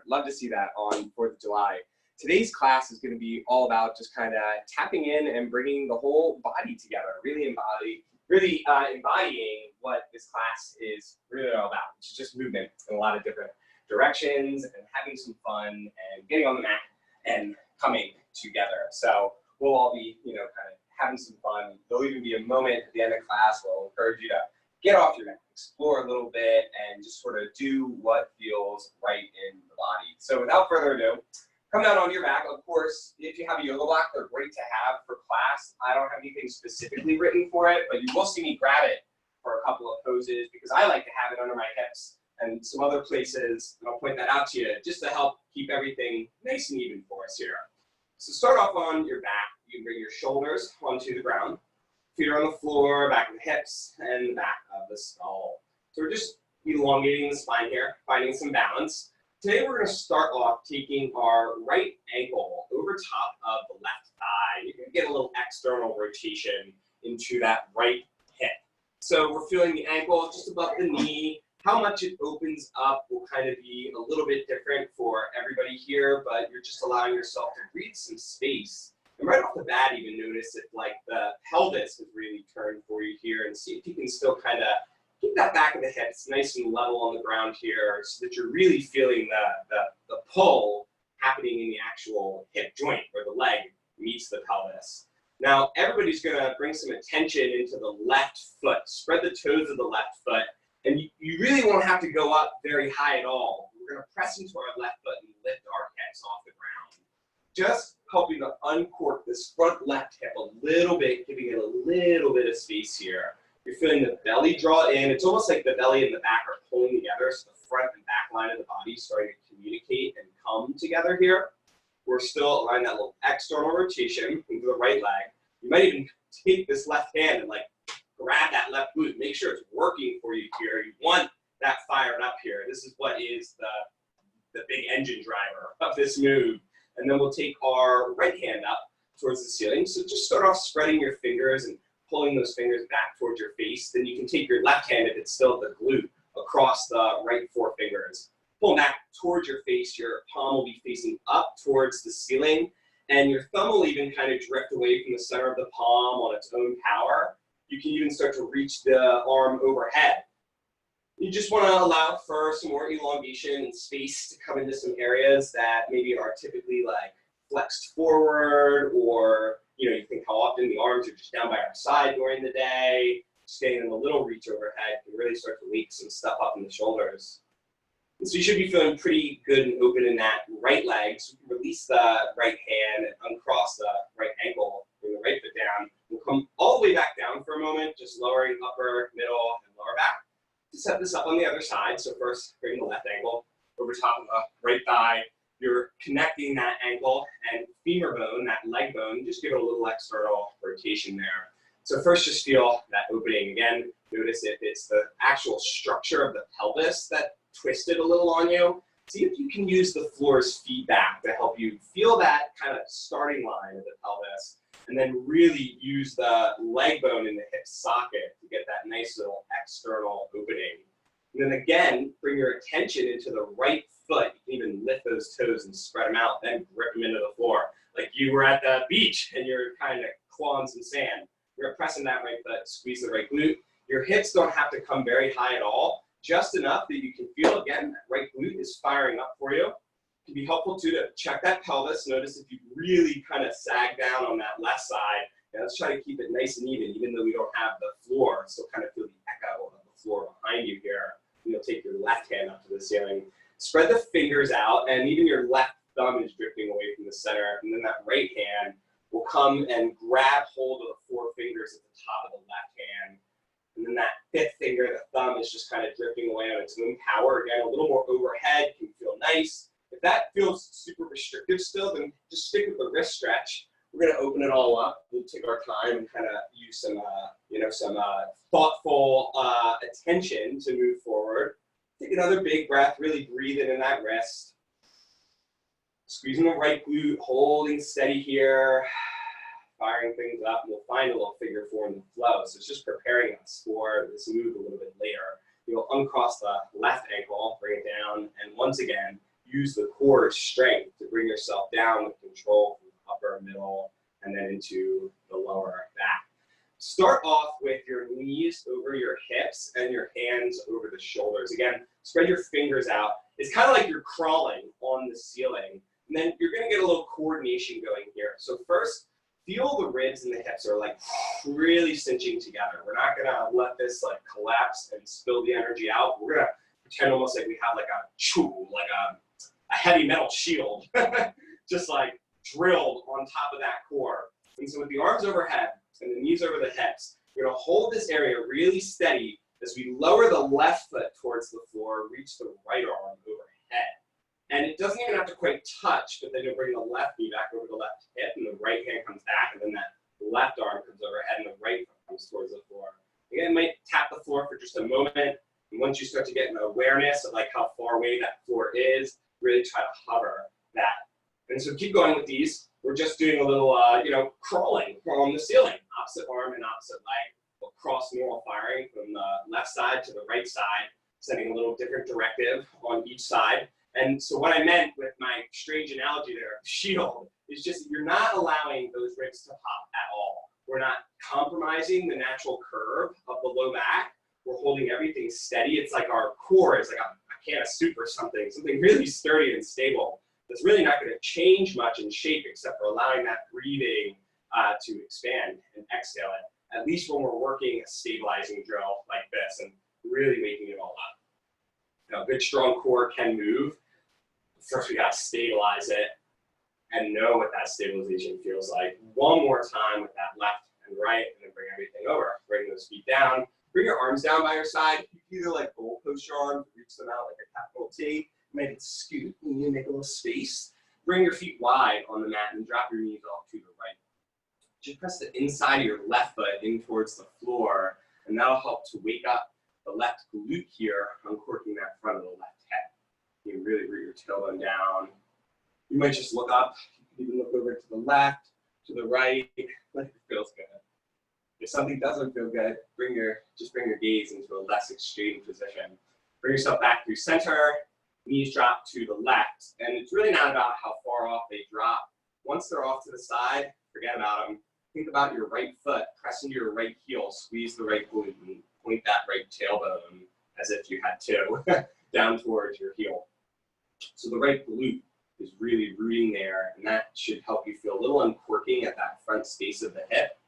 Love to see that on 4th of July. Today's class is going to be all about just kind of tapping in and bringing the whole body together, really embodying what this class is really all about, which is just movement in a lot of different directions and having some fun and getting on the mat and coming together. So we'll all be, kind of having some fun. There'll even be a moment at the end of class where I'll encourage you to get off your mat, explore a little bit, and just sort of do what feels right in the body. So without further ado, come down onto your back. Of course, if you have a yoga block, they're great to have for class. I don't have anything specifically written for it, but you will see me grab it for a couple of poses because I like to have it under my hips and some other places, and I'll point that out to you just to help keep everything nice and even for us here. So start off on your back. You can bring your shoulders onto the ground. Feet are on the floor, back of the hips, and the back of the skull. So we're just elongating the spine here, finding some balance. Today we're going to start off taking our right ankle over top of the left thigh. You're going to get a little external rotation into that right hip. So we're feeling the ankle just above the knee. How much it opens up will kind of be a little bit different for everybody here, but you're just allowing yourself to breathe some space. And right off the bat, even notice if like the pelvis is really turned for you here, and see if you can still kind of keep that back of the hips nice and level on the ground here so that you're really feeling the pull happening in the actual hip joint where the leg meets the pelvis. Now, everybody's going to bring some attention into the left foot. Spread the toes of the left foot. And you really won't have to go up very high at all. We're going to press into our left foot and lift our hips off the ground. Just helping to uncork this front left hip a little bit, giving it a little bit of space here. You're feeling the belly draw in. It's almost like the belly and the back are pulling together, so the front and back line of the body is starting to communicate and come together here. We're still allowing that little external rotation into the right leg. You might even take this left hand and like grab that left glute. Make sure it's working for you here. You want that fired up here. This is what is the big engine driver of this move. And then we'll take our right hand up towards the ceiling. So just start off spreading your fingers and pulling those fingers back towards your face. Then you can take your left hand, if it's still the glute, across the right four fingers. Pull back towards your face. Your palm will be facing up towards the ceiling. And your thumb will even kind of drift away from the center of the palm on its own power. You can even start to reach the arm overhead. You just want to allow for some more elongation and space to come into some areas that maybe are typically like flexed forward, or you think how often the arms are just down by our side during the day. Staying in a little reach overhead can really start to wake some stuff up in the shoulders. And so you should be feeling pretty good and open in that right leg. So you can release the right hand and uncross the right ankle, bring the right foot down. We'll come all the way back down for a moment, just lowering upper, middle, and lower back. To set this up on the other side, so first bring the left ankle over top of the right thigh. You're connecting that ankle and femur bone, that leg bone, just give it a little external rotation there. So first just feel that opening. Again, notice if it's the actual structure of the pelvis that twisted a little on you. See if you can use the floor's feedback to help you feel that kind of starting line of the pelvis, and then really use the leg bone in the hip socket to get that nice little external opening. And then again, bring your attention into the right foot. You can even lift those toes and spread them out, then grip them into the floor. Like you were at the beach and you're kind of clawing some sand. You're pressing that right foot, squeeze the right glute. Your hips don't have to come very high at all, just enough that you can feel, again, that right glute is firing up for you. It can be helpful too to check that pelvis. Notice if you really kind of sag down on that left side. And let's try to keep it nice and even though we don't have the floor. Still kind of feel the echo of the floor behind you here. You'll take your left hand up to the ceiling. Spread the fingers out, and even your left thumb is drifting away from the center. And then that right hand will come and grab hold of the four fingers at the top of the left hand. And then that fifth finger, the thumb, is just kind of drifting away on its own power. Again, a little more overhead can feel nice. If that feels super restrictive still, then just stick with the wrist stretch. We're going to open it all up. We'll take our time and kind of use some, some thoughtful attention to move forward. Take another big breath. Really breathe in that wrist. Squeezing the right glute, holding steady here. Firing things up, and we'll find a little figure four in the flow. So it's just preparing us for this move a little bit later. You'll uncross the left ankle, bring it down, and once again, use the core strength to bring yourself down with control from the upper, middle, and then into the lower back. Start off with your knees over your hips and your hands over the shoulders. Again, spread your fingers out. It's kind of like you're crawling on the ceiling. And then you're going to get a little coordination going here. So first, feel the ribs and the hips are like really cinching together. We're not going to let this like collapse and spill the energy out. We're going to pretend almost like we have like a heavy metal shield, just like drilled on top of that core. And so with the arms overhead and the knees over the hips, we're going to hold this area really steady as we lower the left foot towards the floor, reach the right arm overhead. And it doesn't even have to quite touch, but then you'll bring the left knee back over the left hip, and the right hand comes back, and then that left arm comes overhead, and the right foot comes towards the floor. Again, might tap the floor for just a moment, and once you start to get an awareness of like how far away that floor is, really try to hover that. And so keep going with these. We're just doing a little, crawling on the ceiling. Opposite arm and opposite leg. We'll cross normal firing from the left side to the right side, sending a little different directive on each side. And so what I meant with my strange analogy there, shield, is just you're not allowing those ribs to pop at all. We're not compromising the natural curve of the low back. We're holding everything steady. It's like our core is like a can of soup or something really sturdy and stable. That's really not going to change much in shape except for allowing that breathing to expand and exhale it, at least when we're working a stabilizing drill like this and really waking it all up. Now, a good strong core can move. First, we got to stabilize it and know what that stabilization feels like. One more time with that left and right, and then bring everything over. Bring those feet down. Bring your arms down by your side. You can either like goalpost your arms, reach them out like a capital T. Make it scoot, and you make a little space. Bring your feet wide on the mat and drop your knees off to the right. Just press the inside of your left foot in towards the floor, and that'll help to wake up the left glute here, uncorking that front of the left hip. You really root your tailbone down. You might just look up. You can even look over to the left, to the right. Like it feels good. If something doesn't feel good, just bring your gaze into a less extreme position. Bring yourself back through center. Knees drop to the left, and it's really not about how far off they drop. Once they're off to the side, forget about them. Think about your right foot, press into your right heel, squeeze the right glute, and point that right tailbone as if you had to, down towards your heel. So the right glute is really rooting there, and that should help you feel a little uncorking at that front space of the hip,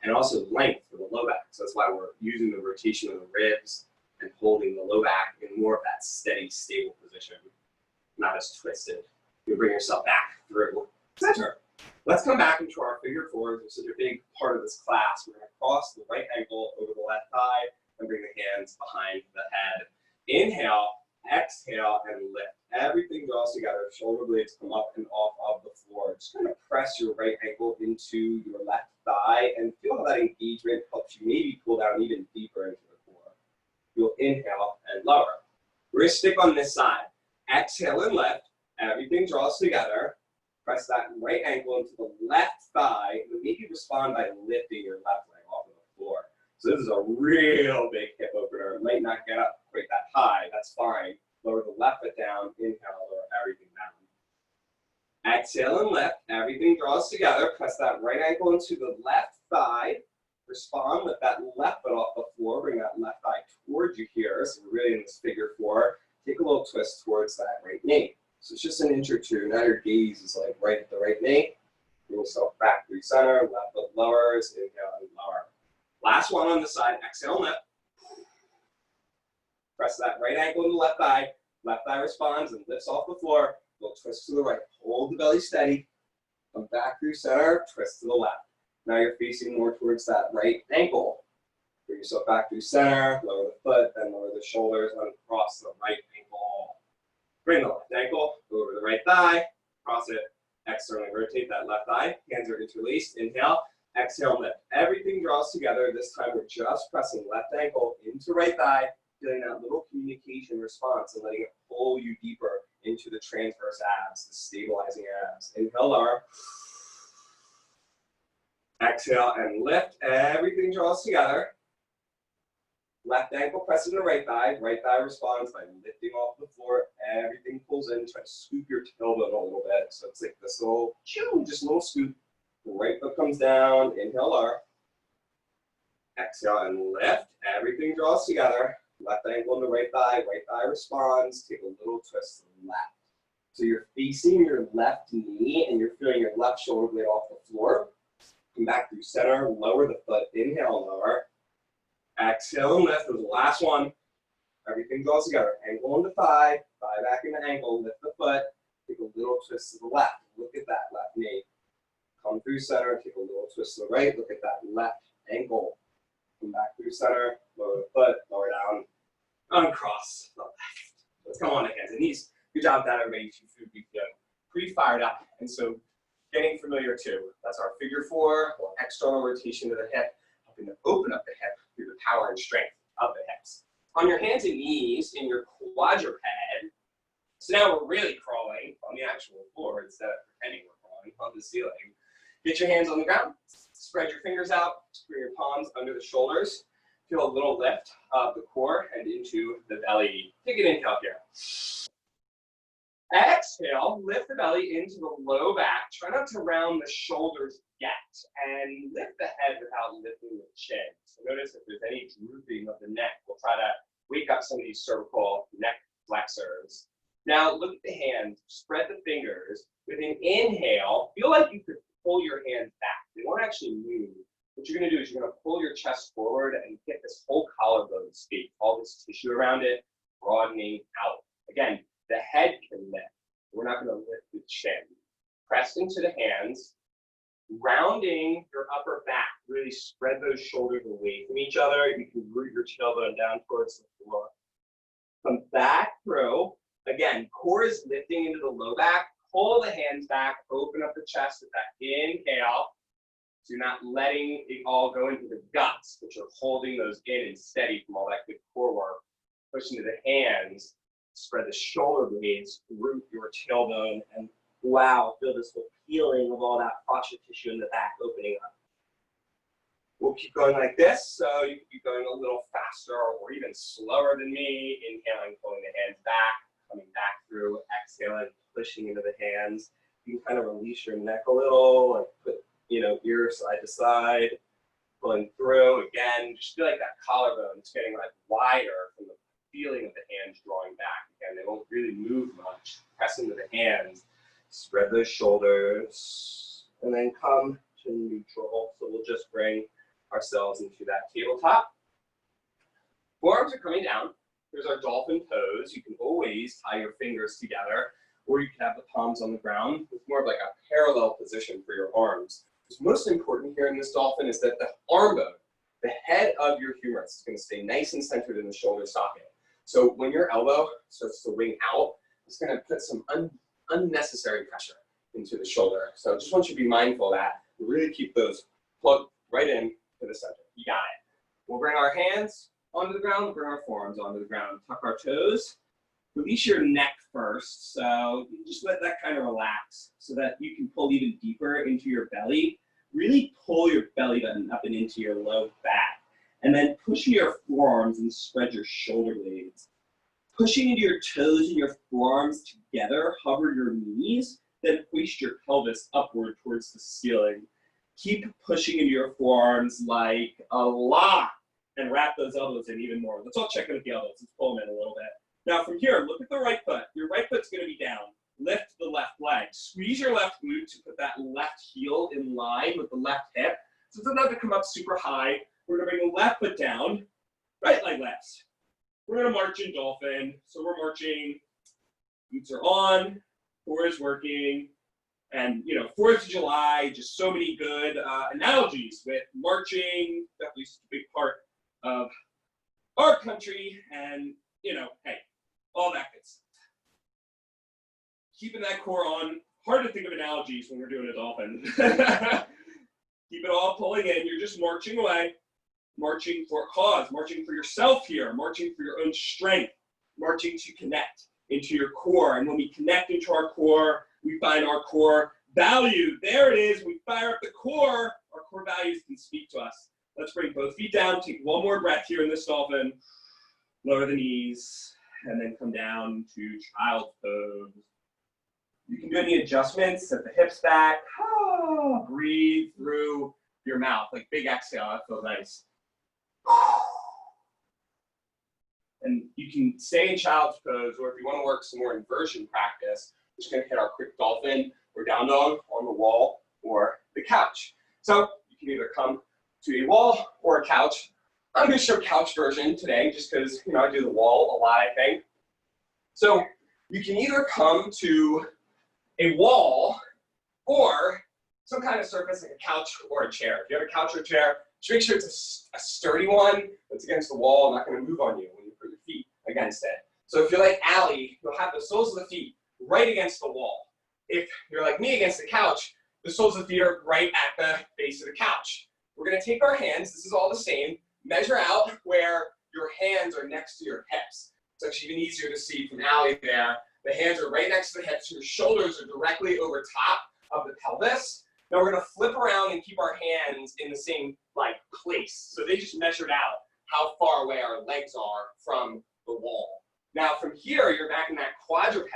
and also length for the low back. So that's why we're using the rotation of the ribs and holding the low back in more of that steady, stable position, not as twisted. You bring yourself back through center. Let's come back into our figure fours, which is a big part of this class. We're going to cross the right ankle over the left thigh and bring the hands behind the head. Inhale, exhale, and lift. Everything draws together. Shoulder blades come up and off of the floor. Just kind of press your right ankle into your left thigh and feel how that engagement helps you maybe pull down even deeper into the core. You'll inhale and lower. We're going to stick on this side. Exhale and lift. Everything draws together. Press that right ankle into the left thigh, and maybe respond by lifting your left leg off of the floor. So this is a real big hip opener. It might not get up quite that high. That's fine. Lower the left foot down. Inhale, lower everything down. Exhale and lift. Everything draws together. Press that right ankle into the left thigh. Respond with that left foot off the floor. Bring that left thigh towards you here. So we're really in this figure four. Take a little twist towards that right knee. So it's just an inch or two. Now your gaze is like right at the right knee. Bring yourself back through center. Left foot lowers. Inhale and lower. Last one on the side. Exhale and lift. Press that right ankle to the left thigh. Left thigh responds and lifts off the floor. Little twist to the right. Hold the belly steady. Come back through center. Twist to the left. Now you're facing more towards that right ankle. Bring yourself back through center. Lower the foot. Then lower the shoulders. Uncross the right ankle. Bring the left ankle. Go over the right thigh. Cross it. Externally rotate that left thigh. Hands are interlaced. Inhale. Exhale, lift. Everything draws together. This time we're just pressing left ankle into right thigh. Feeling that little communication response and letting it pull you deeper into the transverse abs, the stabilizing abs. Inhale, lower. Exhale and lift. Everything draws together. Left ankle pressing the right thigh responds by lifting off the floor, everything pulls in, try to scoop your tailbone a little bit. So it's like this little, just a little scoop. Right foot comes down, inhale lower. Exhale and lift, everything draws together. Left ankle on the right thigh responds, take a little twist to the left. So you're facing your left knee and you're feeling your left shoulder blade off the floor. Come back through center, lower the foot, inhale lower. Exhale and lift, was the last one. Everything draws together. Ankle into thigh back into ankle, lift the foot, take a little twist to the left. Look at that left knee. Come through center, take a little twist to the right, look at that left ankle. Come back through center, lower the foot, lower down, uncross the left. Let's come on to hands and knees. Good job with that, everybody. You should be pretty fired up. And so getting familiar too. That's our figure four, or external rotation of the hip, helping to open up the hip through the power and strength of the hips. On your hands and knees in your quadruped, so now we're really crawling on the actual floor instead of pretending we're crawling on the ceiling. Get your hands on the ground, spread your fingers out, bring your palms under the shoulders. Feel a little lift of the core and into the belly. Take an inhale here. Exhale, lift the belly into the low back. Try not to round the shoulders yet. And lift the head without lifting the chin. So notice if there's any drooping of the neck, we'll try to wake up some of these cervical neck flexors. Now look at the hands, spread the fingers. With an inhale, feel like you could pull your hands back. They won't actually move. What you're going to do is you're going to pull your chest forward and get this whole collarbone space, all this tissue around it, broadening out. Again, the head can lift. We're not going to lift the chin. Press into the hands, rounding your upper back. Really spread those shoulders away from each other. You can root your tailbone down towards the floor. Come back through. Again, core is lifting into the low back. Pull the hands back. Open up the chest with that inhale. So you're not letting it all go into the guts, but you're holding those in and steady from all that good core work. Push into the hands. Spread the shoulder blades, root your tailbone, and wow, feel this whole peeling of all that fascia tissue in the back opening up. We'll keep going like this, so you can keep going a little faster or even slower than me. Inhaling, pulling the hands back, coming back through, exhaling, pushing into the hands. You can kind of release your neck a little, like put, ear side to side, pulling through. Again, just feel like that collarbone is getting like wider from the feeling of the hands drawing back. Again, they won't really move much. Press into the hands, spread those shoulders, and then come to neutral. So we'll just bring ourselves into that tabletop. Forearms are coming down. Here's our dolphin pose. You can always tie your fingers together, or you can have the palms on the ground. It's more of like a parallel position for your arms. What's most important here in this dolphin is that the arm bone, the head of your humerus, is going to stay nice and centered in the shoulder socket. So when your elbow starts to wing out, it's going to put some unnecessary pressure into the shoulder. So I just want you to be mindful of that. Really keep those plugged right in to the center. You got it. We'll bring our hands onto the ground, bring our forearms onto the ground. Tuck our toes. Release your neck first. So you just let that kind of relax so that you can pull even deeper into your belly. Really pull your belly button up and into your low back. And then push your forearms and spread your shoulder blades. Pushing into your toes and your forearms together, hover your knees, then hoist your pelvis upward towards the ceiling. Keep pushing into your forearms like a lot and wrap those elbows in even more. Let's all check in with the elbows. Let's pull them in a little bit. Now from here, look at the right foot. Your right foot's going to be down. Lift the left leg. Squeeze your left glute to put that left heel in line with the left hip. So it doesn't have to come up super high. We're going to bring the left foot down, right leg lifts. We're going to march in dolphin. So we're marching, boots are on, core is working. And, 4th of July, just so many good analogies with marching, definitely a big part of our country. And, hey, all that good stuff. Keeping that core on, hard to think of analogies when we're doing a dolphin. Keep it all pulling in. You're just marching away. Marching for a cause, marching for yourself here, marching for your own strength, marching to connect into your core. And when we connect into our core, we find our core value. There it is. We fire up the core. Our core values can speak to us Let's bring both feet down. Take one more breath here in this dolphin. Lower the knees, and then come down to child's pose. You can do any adjustments, set the hips back. Breathe through your mouth, like big exhale. That feels nice. And you can stay in child's pose, or if you want to work some more inversion practice, we're just going to hit our quick dolphin or down dog on the wall or the couch. So you can either come to a wall or a couch. I'm going to show couch version today just because, you know, I do the wall a lot, I think. So you can either come to a wall or some kind of surface like a couch or a chair. If you have a couch or a chair, just make sure it's a sturdy one that's against the wall, not going to move on you when you put your feet against it. So if you're like Allie, you'll have the soles of the feet right against the wall. If you're like me against the couch, the soles of the feet are right at the base of the couch. We're going to take our hands, this is all the same, measure out where your hands are next to your hips. It's actually even easier to see from Allie there. The hands are right next to the hips, your shoulders are directly over top of the pelvis. Now we're going to flip around and keep our hands in the same place. So they just measured out how far away our legs are from the wall. Now from here, you're back in that quadruped,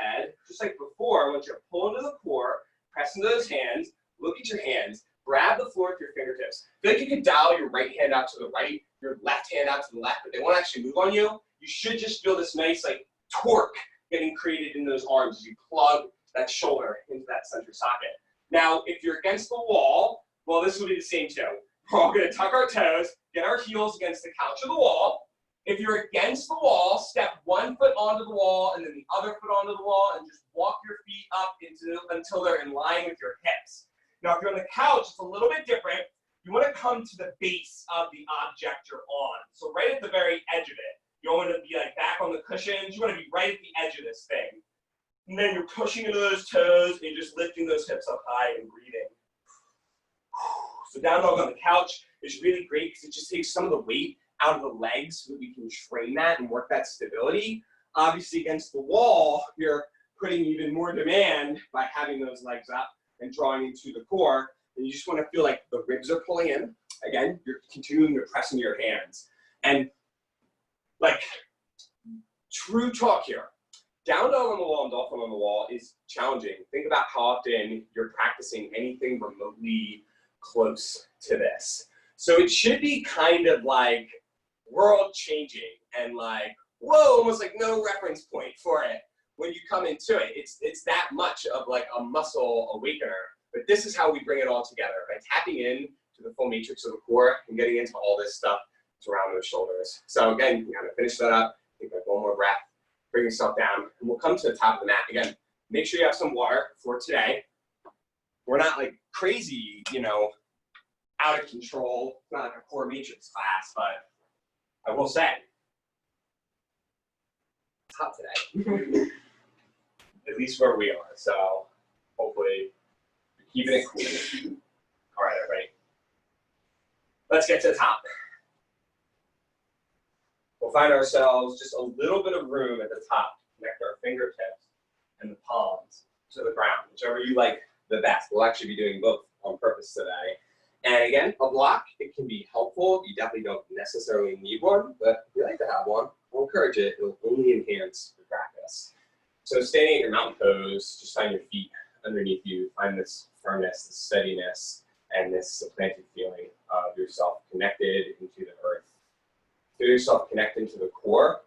just like before. I want you to pull into the core, press into those hands, look at your hands, grab the floor with your fingertips. I feel like you could dial your right hand out to the right, your left hand out to the left, but they won't actually move on you. You should just feel this nice torque getting created in those arms as you plug that shoulder into that center socket. Now, if you're against the wall, well, this will be the same too. We're all going to tuck our toes, get our heels against the couch or the wall. If you're against the wall, step one foot onto the wall and then the other foot onto the wall and just walk your feet up until they're in line with your hips. Now, if you're on the couch, it's a little bit different. You want to come to the base of the object you're on. So right at the very edge of it. You don't want to be back on the cushions. You want to be right at the edge of this thing. And then you're pushing into those toes and you're just lifting those hips up high and breathing. So down dog on the couch is really great because it just takes some of the weight out of the legs so that we can train that and work that stability. Obviously against the wall, you're putting even more demand by having those legs up and drawing into the core. And you just want to feel like the ribs are pulling in. Again, you're continuing to press into your hands. And true talk here. Down dog on the wall and dolphin on the wall is challenging. Think about how often you're practicing anything remotely close to this. So it should be kind of world changing and whoa, almost no reference point for it when you come into it. It's that much of a muscle awakener. But this is how we bring it all together by tapping in to the full matrix of the core and getting into all this stuff around those shoulders. So again, you can kind of finish that up. Take one more breath. Bring yourself down, and we'll come to the top of the mat. Again, make sure you have some water for today. We're not crazy, out of control. It's not a core matrix class, but I will say, it's hot today. At least where we are. So hopefully you're keeping it cool. All right, everybody. Let's get to the top. We'll find ourselves just a little bit of room at the top to connect our fingertips and the palms to the ground, whichever you like the best. We'll actually be doing both on purpose today. And again, a block, it can be helpful. You definitely don't necessarily need one, but if you like to have one, I'll encourage it. It'll only enhance your practice. So standing at your mountain pose, just find your feet underneath you. Find this firmness, this steadiness, and this supplanted feeling of yourself connected into the earth. Feel yourself connecting to the core,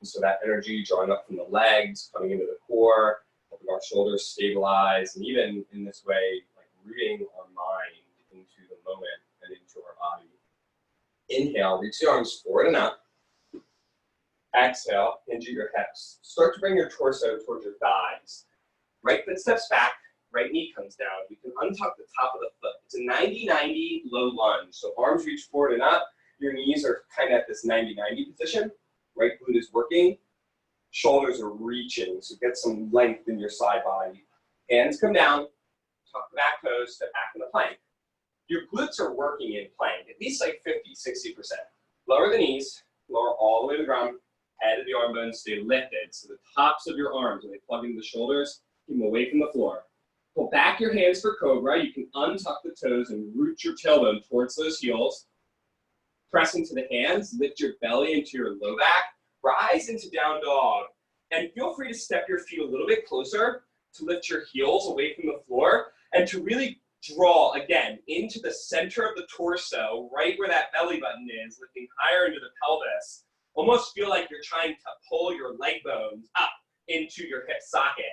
and so that energy drawing up from the legs, coming into the core, helping our shoulders stabilize, and even in this way, rooting our mind into the moment and into our body. Inhale, reach the arms forward and up. Exhale, hinge at your hips. Start to bring your torso towards your thighs. Right foot steps back, right knee comes down. You can untuck the top of the foot. It's a 90-90 low lunge, so arms reach forward and up. Your knees are kind of at this 90-90 position. Right glute is working. Shoulders are reaching, so get some length in your side body. Hands come down, tuck the back toes, step back in the plank. Your glutes are working in plank, at least 50-60%. Lower the knees, lower all the way to the ground, head of the arm bones stay lifted. So the tops of your arms, when they plug into the shoulders, keep them away from the floor. Pull back your hands for cobra. You can untuck the toes and root your tailbone towards those heels. Press into the hands, lift your belly into your low back, rise into down dog. And feel free to step your feet a little bit closer to lift your heels away from the floor and to really draw, again, into the center of the torso, right where that belly button is, lifting higher into the pelvis. Almost feel like you're trying to pull your leg bones up into your hip socket.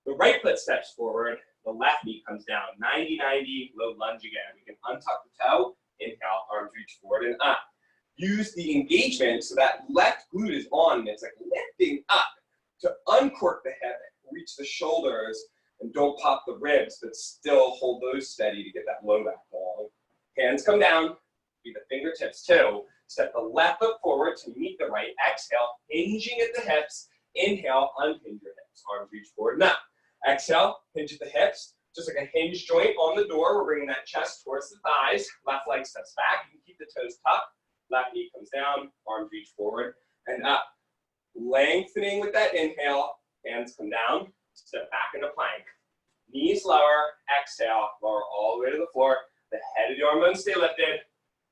The right foot steps forward, the left knee comes down. 90-90, low lunge again. We can untuck the toe, inhale, arms reach forward and up. Use the engagement so that left glute is on and it's like lifting up to uncork the hip, reach the shoulders, and don't pop the ribs, but still hold those steady to get that low back long. Hands come down, be the fingertips too. Step the left foot forward to meet the right. Exhale, hinging at the hips. Inhale, unhinge your hips. Arms reach forward and up. Exhale, hinge at the hips. Just like a hinge joint on the door, we're bringing that chest towards the thighs. Left leg steps back. You can keep the toes tucked. Left knee comes down. Arms reach forward and up. Lengthening with that inhale. Hands come down. Step back into plank. Knees lower. Exhale. Lower all the way to the floor. The head of the arm bones stay lifted.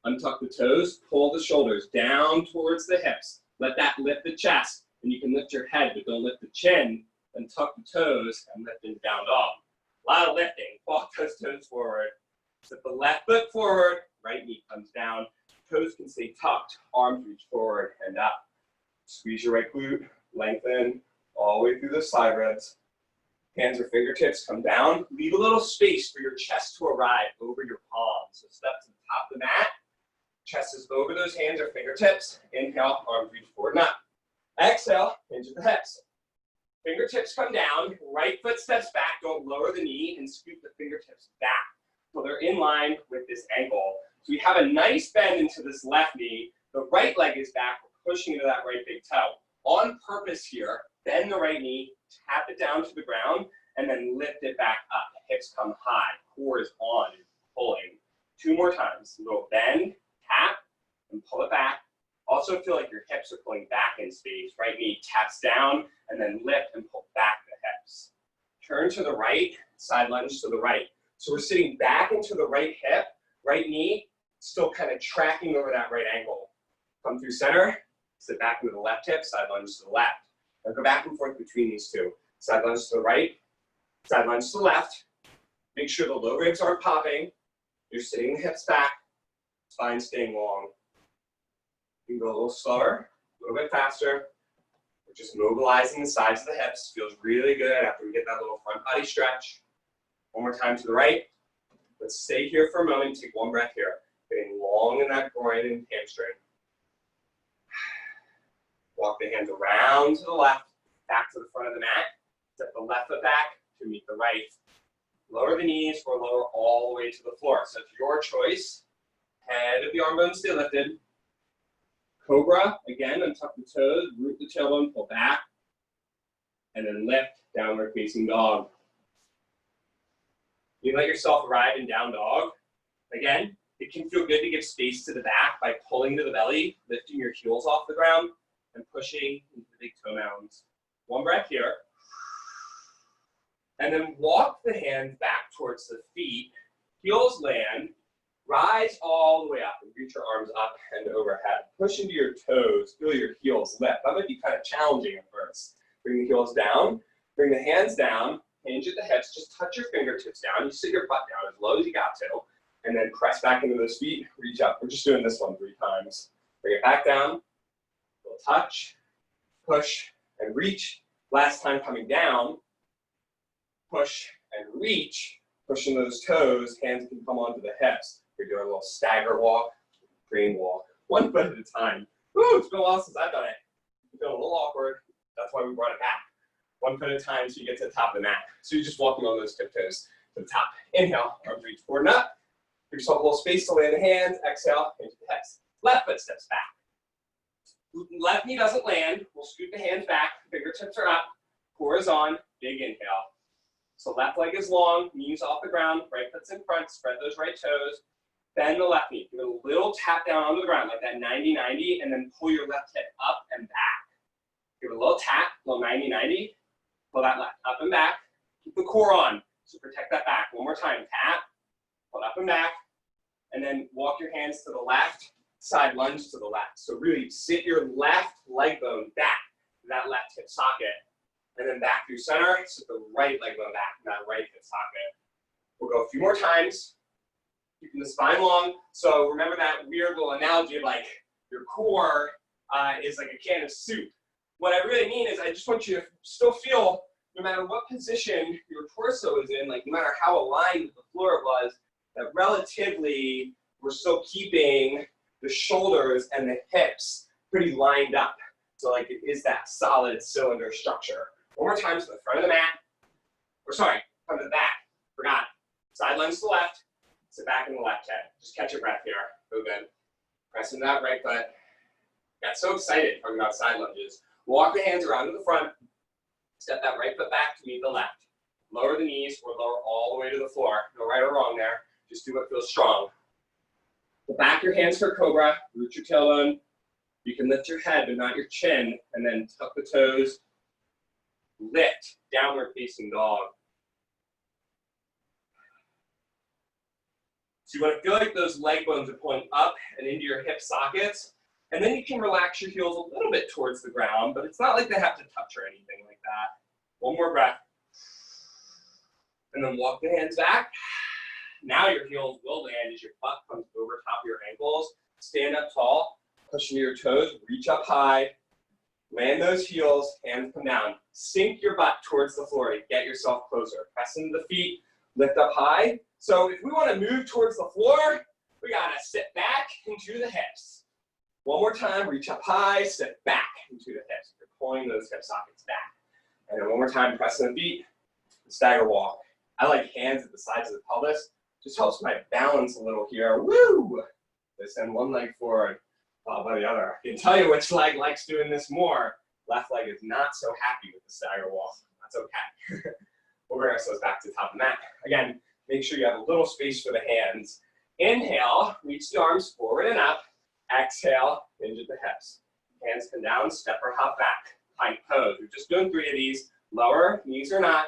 Untuck the toes. Pull the shoulders down towards the hips. Let that lift the chest. And you can lift your head, but don't lift the chin. Then tuck the toes and lift into down dog. A lot of lifting. Walk those toes forward. Step the left foot forward. Right knee comes down. Toes can stay tucked. Arms reach forward and up. Squeeze your right glute. Lengthen all the way through the side ribs. Hands or fingertips come down. Leave a little space for your chest to arrive over your palms. So step to the top of the mat. Chest is over those hands or fingertips. Inhale, arms reach forward and up. Exhale, hinge at the hips. Fingertips come down. Right foot steps back. Don't lower the knee and scoop the fingertips back so they're in line with this ankle. So we have a nice bend into this left knee. The right leg is back. We're pushing into that right big toe. On purpose here, bend the right knee, tap it down to the ground, and then lift it back up. Hips come high. Core is on, pulling. 2 more times. A little bend, tap, and pull it back. Also feel like your hips are pulling back in space. Right knee taps down, and then lift and pull back the hips. Turn to the right, side lunge to the right. So we're sitting back into the right hip, right knee, still kind of tracking over that right ankle. Come through center, sit back into the left hip, side lunge to the left. Now go back and forth between these two. Side lunge to the right, side lunge to the left. Make sure the low ribs aren't popping. You're sitting the hips back, spine staying long. You can go a little slower, a little bit faster. We're just mobilizing the sides of the hips. Feels really good after we get that little front body stretch. One more time to the right. Let's stay here for a moment. Take one breath here. Getting long in that groin and hamstring. Walk the hands around to the left, back to the front of the mat. Step the left foot back to meet the right. Lower the knees or lower all the way to the floor. So it's your choice. Head of the arm bones stay lifted. Cobra, again, untuck the toes, root the tailbone, pull back, and then lift, downward facing dog. You let yourself arrive in down dog. Again, it can feel good to give space to the back by pulling to the belly, lifting your heels off the ground, and pushing into the big toe mounds. One breath here. And then walk the hands back towards the feet. Heels land. Rise all the way up and reach your arms up and overhead. Push into your toes. Feel your heels lift. That might be kind of challenging at first. Bring the heels down. Bring the hands down. Hinge at the hips. Just touch your fingertips down. You sit your butt down as low as you got to. And then press back into those feet. Reach up. We're just doing this one 3 times. Bring it back down. Little touch. Push and reach. Last time coming down. Push and reach. Pushing those toes. Hands can come onto the hips. You're doing a little stagger walk, green walk, 1 foot at a time. Ooh, it's been a while since I've done it. It's been a little awkward. That's why we brought it back. 1 foot at a time so you get to the top of the mat. So you're just walking on those tiptoes to the top. Inhale, arms reach forward and up. Give yourself a little space to land the hands. Exhale, into the hips. Left foot steps back. Left knee doesn't land. We'll scoot the hands back. Fingertips are up. Core is on. Big inhale. So left leg is long, knees off the ground, right foot's in front. Spread those right toes. Bend the left knee. Give it a little tap down onto the ground, like that 90-90, and then pull your left hip up and back. Give it a little tap, little 90-90. Pull that left up and back. Keep the core on, so protect that back. One more time, tap, pull it up and back, and then walk your hands to the left, side lunge to the left. So really sit your left leg bone back to that left hip socket, and then back through center, sit the right leg bone back to that right hip socket. We'll go a few more times, keeping the spine long. So remember that weird little analogy of like your core is like a can of soup. What I really mean is I just want you to still feel, no matter what position your torso is in, like no matter how aligned with the floor it was, that relatively we're still keeping the shoulders and the hips pretty lined up. So like it is that solid cylinder structure. One more time to the front of the mat, or sorry, front of the back, forgot. Side lunge to the left, sit back in the left head. Just catch your breath here, real good. Press into that right foot. Got so excited talking about side lunges. Walk the hands around to the front, step that right foot back to meet the left. Lower the knees or lower all the way to the floor. No right or wrong there, just do what feels strong. Pull back your hands for cobra, root your tailbone. You can lift your head but not your chin, and then tuck the toes. Lift, downward facing dog. So you want to feel like those leg bones are pulling up and into your hip sockets, and then you can relax your heels a little bit towards the ground, but it's not like they have to touch or anything like that. One more breath. And then walk the hands back. Now your heels will land as your butt comes over top of your ankles. Stand up tall, push into your toes, reach up high, land those heels, hands come down. Sink your butt towards the floor to get yourself closer. Press into the feet, lift up high. So if we want to move towards the floor, we gotta sit back into the hips. One more time, reach up high, sit back into the hips. You're pulling those hip sockets back. And then one more time, press in the feet, stagger walk. I like hands at the sides of the pelvis. Just helps my balance a little here. Woo! I send one leg forward, followed by the other. I can tell you which leg likes doing this more. Left leg is not so happy with the stagger walk. That's okay. We'll bring ourselves back to the top of the mat. Again, make sure you have a little space for the hands. Inhale, reach the arms forward and up. Exhale, hinge at the hips. Hands come down, step or hop back. Plank pose. We're just doing 3 of these. Lower, knees or not.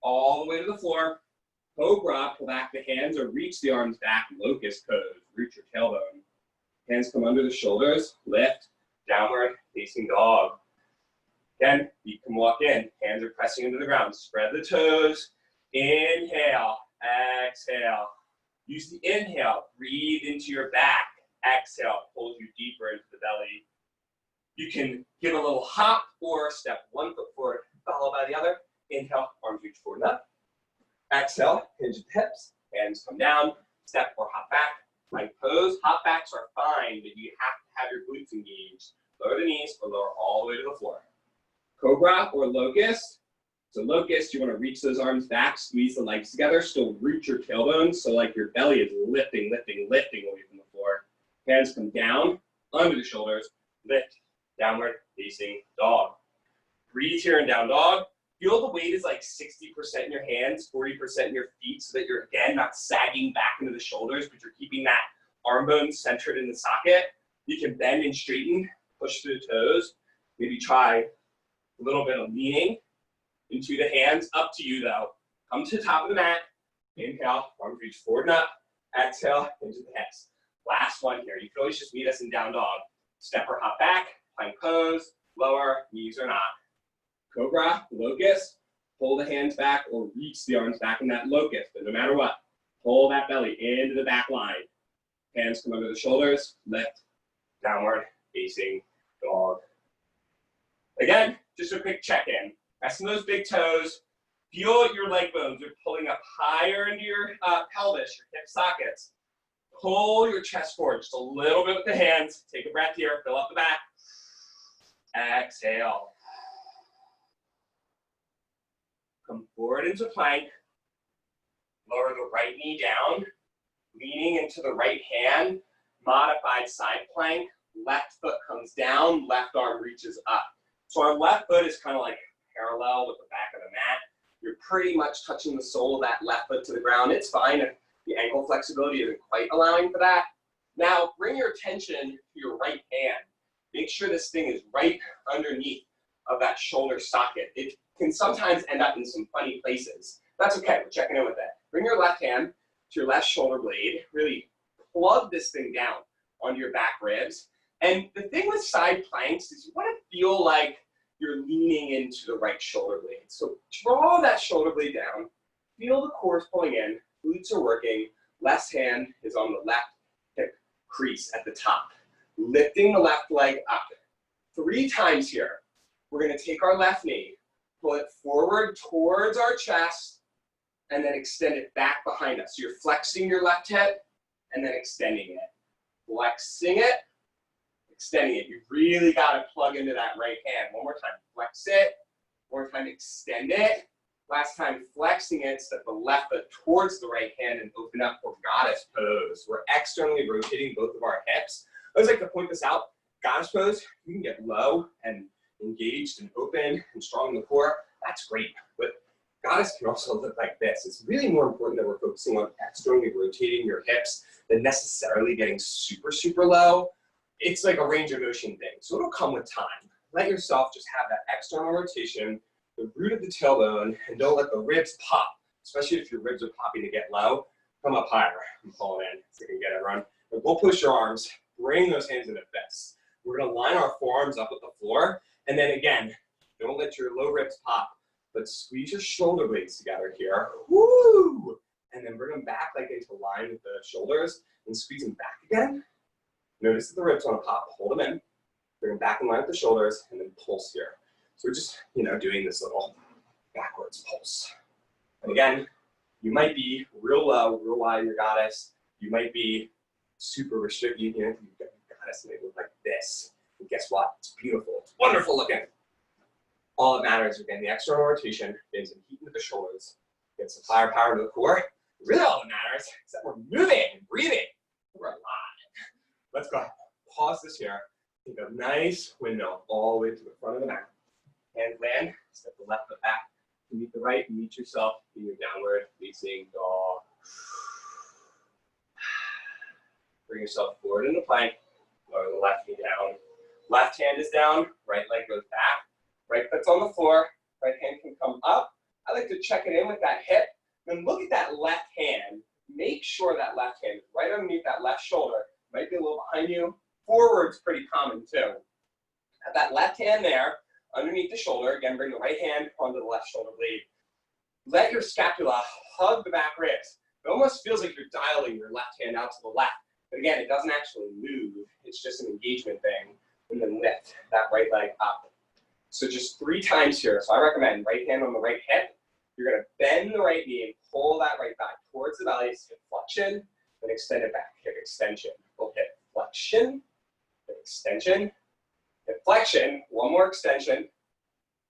All the way to the floor. Cobra, pull back the hands or reach the arms back. Locust pose, root your tailbone. Hands come under the shoulders, lift, downward facing dog. Again, you can walk in, hands are pressing into the ground. Spread the toes, inhale, exhale. Use the inhale, breathe into your back. Exhale, pulls you deeper into the belly. You can give a little hop or step one foot forward, followed by the other. Inhale, arms reach forward and up. Exhale, hinge at the hips, hands come down, step or hop back. Plank pose, hop backs are fine, but you have to have your glutes engaged. Lower the knees or lower all the way to the floor. Cobra or locust. So locust, you want to reach those arms back, squeeze the legs together, still root your tailbone, so like your belly is lifting, lifting, lifting away from the floor. Hands come down, under the shoulders, lift, downward facing dog. Breathe here in down dog. Feel the weight is like 60% in your hands, 40% in your feet, so that you're, again, not sagging back into the shoulders, but you're keeping that arm bone centered in the socket. You can bend and straighten, push through the toes. Maybe try a little bit of leaning into the hands. Up to you, though. Come to the top of the mat. Inhale, arms reach forward and up. Exhale, into the hips. Last one here. You can always just meet us in down dog. Step or hop back, plank pose, lower, knees or not. Cobra, locust, pull the hands back or reach the arms back in that locust. But no matter what, pull that belly into the back line. Hands come under the shoulders, lift, downward, facing dog. Again, just a quick check-in. Pressing those big toes. Feel your leg bones are pulling up higher into your pelvis, your hip sockets. Pull your chest forward just a little bit with the hands. Take a breath here, fill up the back. Exhale. Come forward into plank. Lower the right knee down. Leaning into the right hand. Modified side plank. Left foot comes down. Left arm reaches up. So our left foot is kind of like parallel with the back of the mat. You're pretty much touching the sole of that left foot to the ground. It's fine if the ankle flexibility isn't quite allowing for that. Now, bring your attention to your right hand. Make sure this thing is right underneath of that shoulder socket. It can sometimes end up in some funny places. That's okay, we're checking in with it. Bring your left hand to your left shoulder blade. Really plug this thing down onto your back ribs. And the thing with side planks is you want to feel like you're leaning into the right shoulder blade. So draw that shoulder blade down, feel the core pulling in, glutes are working, left hand is on the left hip crease at the top. Lifting the left leg up. 3 times here. We're going to take our left knee, pull it forward towards our chest, and then extend it back behind us. So you're flexing your left hip and then extending it. Flexing it, extending it. You've really got to plug into that right hand. One more time, flex it. One more time, extend it. Last time, flexing it, step the left foot towards the right hand and open up for goddess pose. We're externally rotating both of our hips. I always like to point this out. Goddess pose, you can get low and engaged and open and strong in the core. That's great, but goddess can also look like this. It's really more important that we're focusing on externally rotating your hips than necessarily getting super, super low. It's like a range of motion thing, so it'll come with time. Let yourself just have that external rotation, the root of the tailbone, and don't let the ribs pop, especially if your ribs are popping to get low. Come up higher. I'm pulling in so you can get it run. But we'll push your arms, bring those hands into fists. We're gonna line our forearms up with the floor, and then again, don't let your low ribs pop, but squeeze your shoulder blades together here. Woo! And then bring them back like into line with the shoulders and squeeze them back again. Notice that the ribs want to pop, hold them in, bring them back in line with the shoulders, and then pulse here. So we're just, doing this little backwards pulse. And again, you might be real low, real wide in your goddess. You might be super restricted. You've got your goddess and they look like this. And guess what? It's beautiful. It's wonderful looking. All that matters, again, the external rotation, getting some heat into the shoulders, get some firepower into the core. Really all that matters is that we're moving and breathing. We're alive. Let's go ahead. Pause this here. Take a nice windmill all the way to the front of the mat. Hands land, step the left foot back to meet the right, meet yourself in your downward facing dog. Bring yourself forward in the plank, lower the left knee down. Left hand is down, right leg goes back. Right foot's on the floor, right hand can come up. I like to check it in with that hip. Then look at that left hand. Make sure that left hand is right underneath that left shoulder. Might be a little behind you. Forward's pretty common too. Have that left hand there, underneath the shoulder. Again, bring the right hand onto the left shoulder blade. Let your scapula hug the back ribs. It almost feels like you're dialing your left hand out to the left. But again, it doesn't actually move. It's just an engagement thing. And then lift that right leg up. So just 3 times here. So I recommend right hand on the right hip. You're going to bend the right knee and pull that right back towards the belly. Hip flexion, then extend it back. Hip extension. Pull hip flexion, hip extension, hip flexion. One more extension.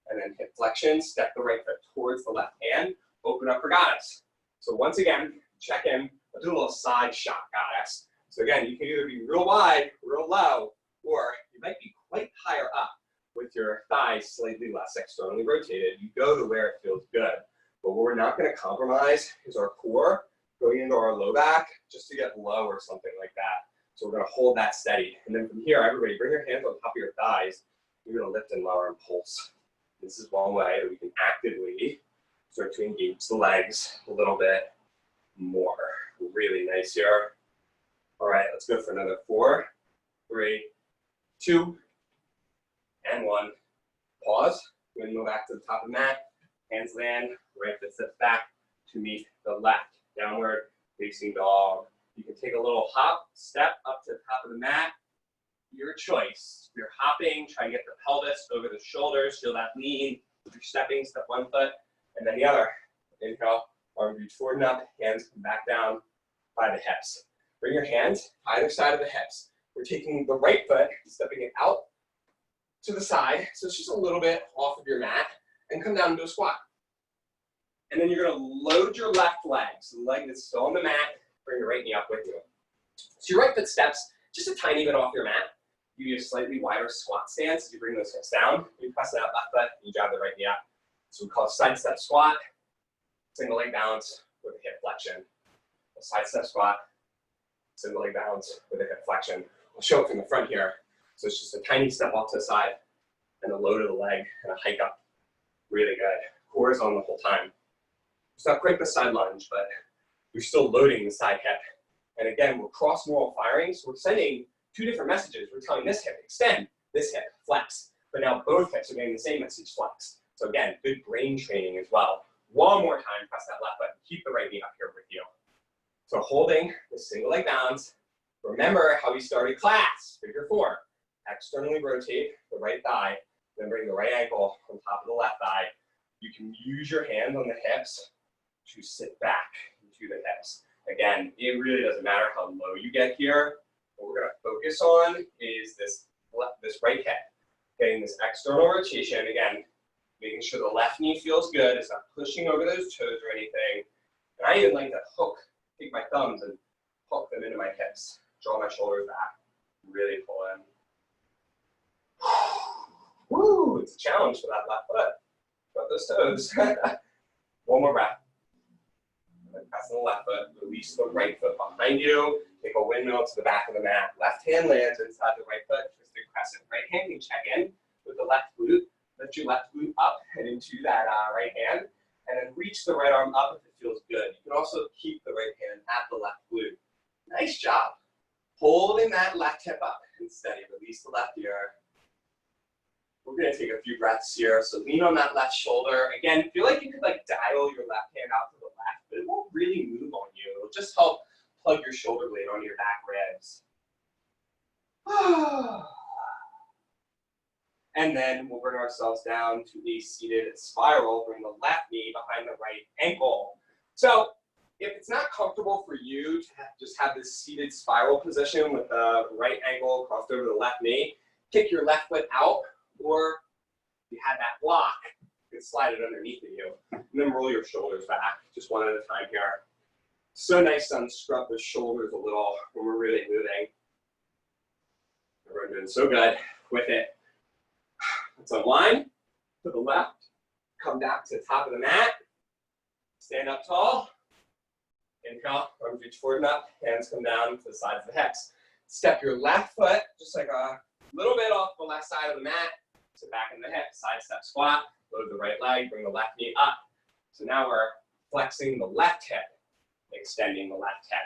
And then hip flexion. Step the right foot towards the left hand. Open up for goddess. So once again, check in. I'll do a little side shot goddess. So again, you can either be real wide, real low, or you might be quite higher up with your thighs slightly less externally rotated. You go to where it feels good. But what we're not going to compromise is our core going into our low back just to get low or something like that. So we're going to hold that steady. And then from here, everybody bring your hands on top of your thighs. You're going to lift and lower and pulse. This is one way that we can actively start to engage the legs a little bit more. Really nice here. All right, let's go for another 4, 3, 2, and 1. Pause. We're going to go back to the top of the mat. Hands land. Right foot steps back to meet the left. Downward facing dog. You can take a little hop, step up to the top of the mat. Your choice. If you're hopping, try and get the pelvis over the shoulders. Feel that lean. If you're stepping, step one foot and then the other. Inhale, arms reach forward and up. Hands come back down by the hips. Bring your hands either side of the hips. We're taking the right foot, stepping it out to the side, so it's just a little bit off of your mat, and come down into a squat. And then you're going to load your left leg. So the leg that's still on the mat, bring your right knee up with you. So your right foot steps just a tiny bit off your mat. You get a slightly wider squat stance as you bring those hips down. You press that left foot, and you drive the right knee up. So we call it side step squat, single leg balance with a hip flexion. A side step squat, single leg balance with a hip flexion. I'll show it from the front here. So it's just a tiny step off to the side and a load of the leg and a hike up. Really good. Core is on the whole time. It's not quite the side lunge, but you're still loading the side hip. And again, we're cross-moral firing, so we're sending two different messages. We're telling this hip, extend, this hip, flex. But now both hips are getting the same message, flex. So again, good brain training as well. One more time, press that left button. Keep the right knee up here with you. So holding the single leg balance. Remember how we started class, figure 4. Externally rotate the right thigh, then bring the right ankle on top of the left thigh. You can use your hands on the hips to sit back into the hips. Again, it really doesn't matter how low you get here. What we're gonna focus on is this right hip. Getting this external rotation, again, making sure the left knee feels good. It's not pushing over those toes or anything. And I even like to take my thumbs and hook them into my hips. Draw my shoulders back, really pull in. Woo, it's a challenge for that left foot. Drop those toes. One more breath. And then press on the left foot, release the right foot behind you. Take a windmill to the back of the mat. Left hand lands inside the right foot, twisted crescent. Right hand can check in with the left glute. Lift your left glute up and into that right hand. And then reach the right arm up if it feels good. You can also keep the right hand at the left glute. Nice job. Holding that left hip up and steady. Release the left ear. We're going to take a few breaths here. So lean on that left shoulder. Again, feel like you could dial your left hand out to the left, but it won't really move on you. It'll just help plug your shoulder blade onto your back ribs. And then we'll bring ourselves down to a seated spiral. Bring the left knee behind the right ankle. So if it's not comfortable for you to just have this seated spiral position with the right ankle crossed over the left knee, kick your left foot out, or if you had that block, you can slide it underneath of you. And then roll your shoulders back, just one at a time here. So nice to unscrub the shoulders a little when we're really moving. We're doing so good with it. Let's unwind to the left, come back to the top of the mat, stand up tall, inhale, arms reach forward and up, hands come down to the sides of the hips. Step your left foot just like a little bit off the left side of the mat, sit back in the hip, side step squat, load the right leg, bring the left knee up. So now we're flexing the left hip, extending the left hip.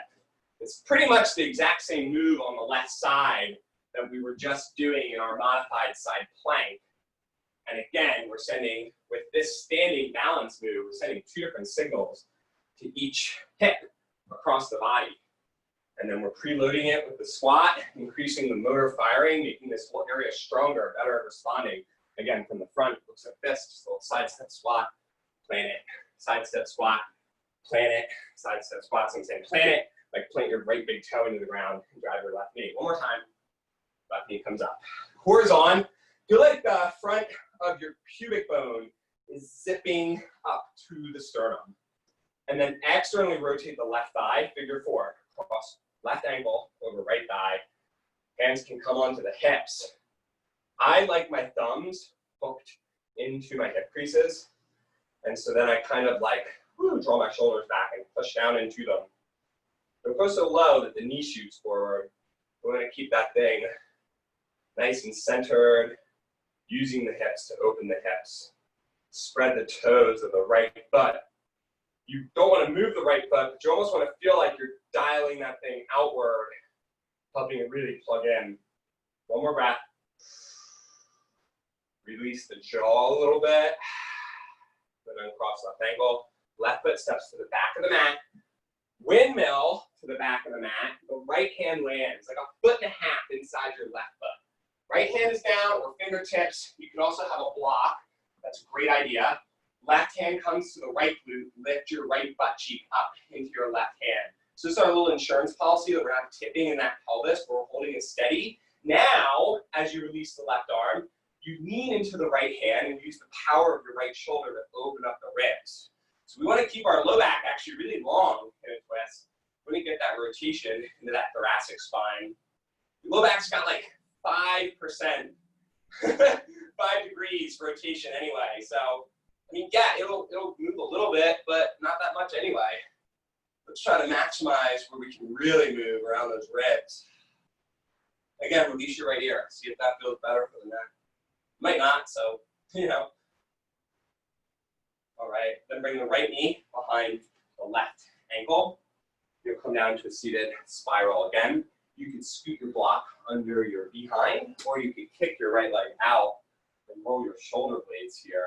It's pretty much the exact same move on the left side that we were just doing in our modified side plank. And again, we're sending, with this standing balance move, we're sending 2 different signals to each hip across the body. And then we're preloading it with the squat, increasing the motor firing, making this whole area stronger, better at responding. Again, from the front, it looks like this, just a little side step squat, plant it, side step squat, plant it, side step squat, same thing, plant it, like plant your right big toe into the ground and drive your left knee. One more time, left knee comes up. Core is on. Feel like the front of your pubic bone is zipping up to the sternum. And then externally rotate the left thigh, figure 4, cross left ankle over right thigh. Hands can come onto the hips. I like my thumbs hooked into my hip creases. And so then I kind of draw my shoulders back and push down into them. Don't go so low that the knee shoots forward. We're going to keep that thing nice and centered, using the hips to open the hips. Spread the toes of the right foot. You don't want to move the right foot, but you almost want to feel like you're dialing that thing outward, helping it really plug in. One more breath. Release the jaw a little bit. Then uncross left ankle. Left foot steps to the back of the mat. Windmill to the back of the mat. The right hand lands like a 1.5 feet inside your left foot. Right hand is down or fingertips. You can also have a block. That's a great idea. Left hand comes to the right glute. Lift your right butt cheek up into your left hand. So this is our little insurance policy that we're not tipping in that pelvis, but we're holding it steady. Now, as you release the left arm, you lean into the right hand and use the power of your right shoulder to open up the ribs. So we want to keep our low back actually really long in a twist. We want to get that rotation into that thoracic spine. Your low back's got like 5%, 5 degrees rotation anyway. So, I mean, yeah, it'll move a little bit, but not that much anyway. Let's try to maximize where we can really move around those ribs. Again, release your right ear. See if that feels better for the neck. Might not, so, All right, then bring the right knee behind the left ankle. You'll come down to a seated spiral again. You could scoot your block under your behind, or you could kick your right leg out and roll your shoulder blades here.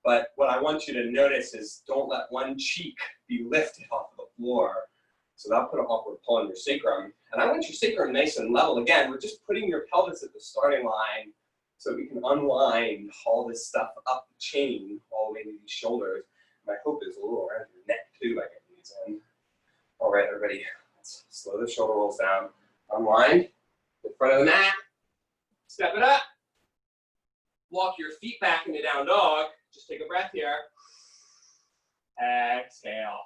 But what I want you to notice is don't let one cheek be lifted off of the floor. So that'll put an awkward pull on your sacrum. And I want your sacrum nice and level. Again, we're just putting your pelvis at the starting line so we can unwind all this stuff up the chain all the way to these shoulders. My hope is a little around your neck too by getting these in. All right, everybody, let's slow the shoulder rolls down. Unwind in front of the mat. Step it up. Walk your feet back into down dog. Just take a breath here. Exhale.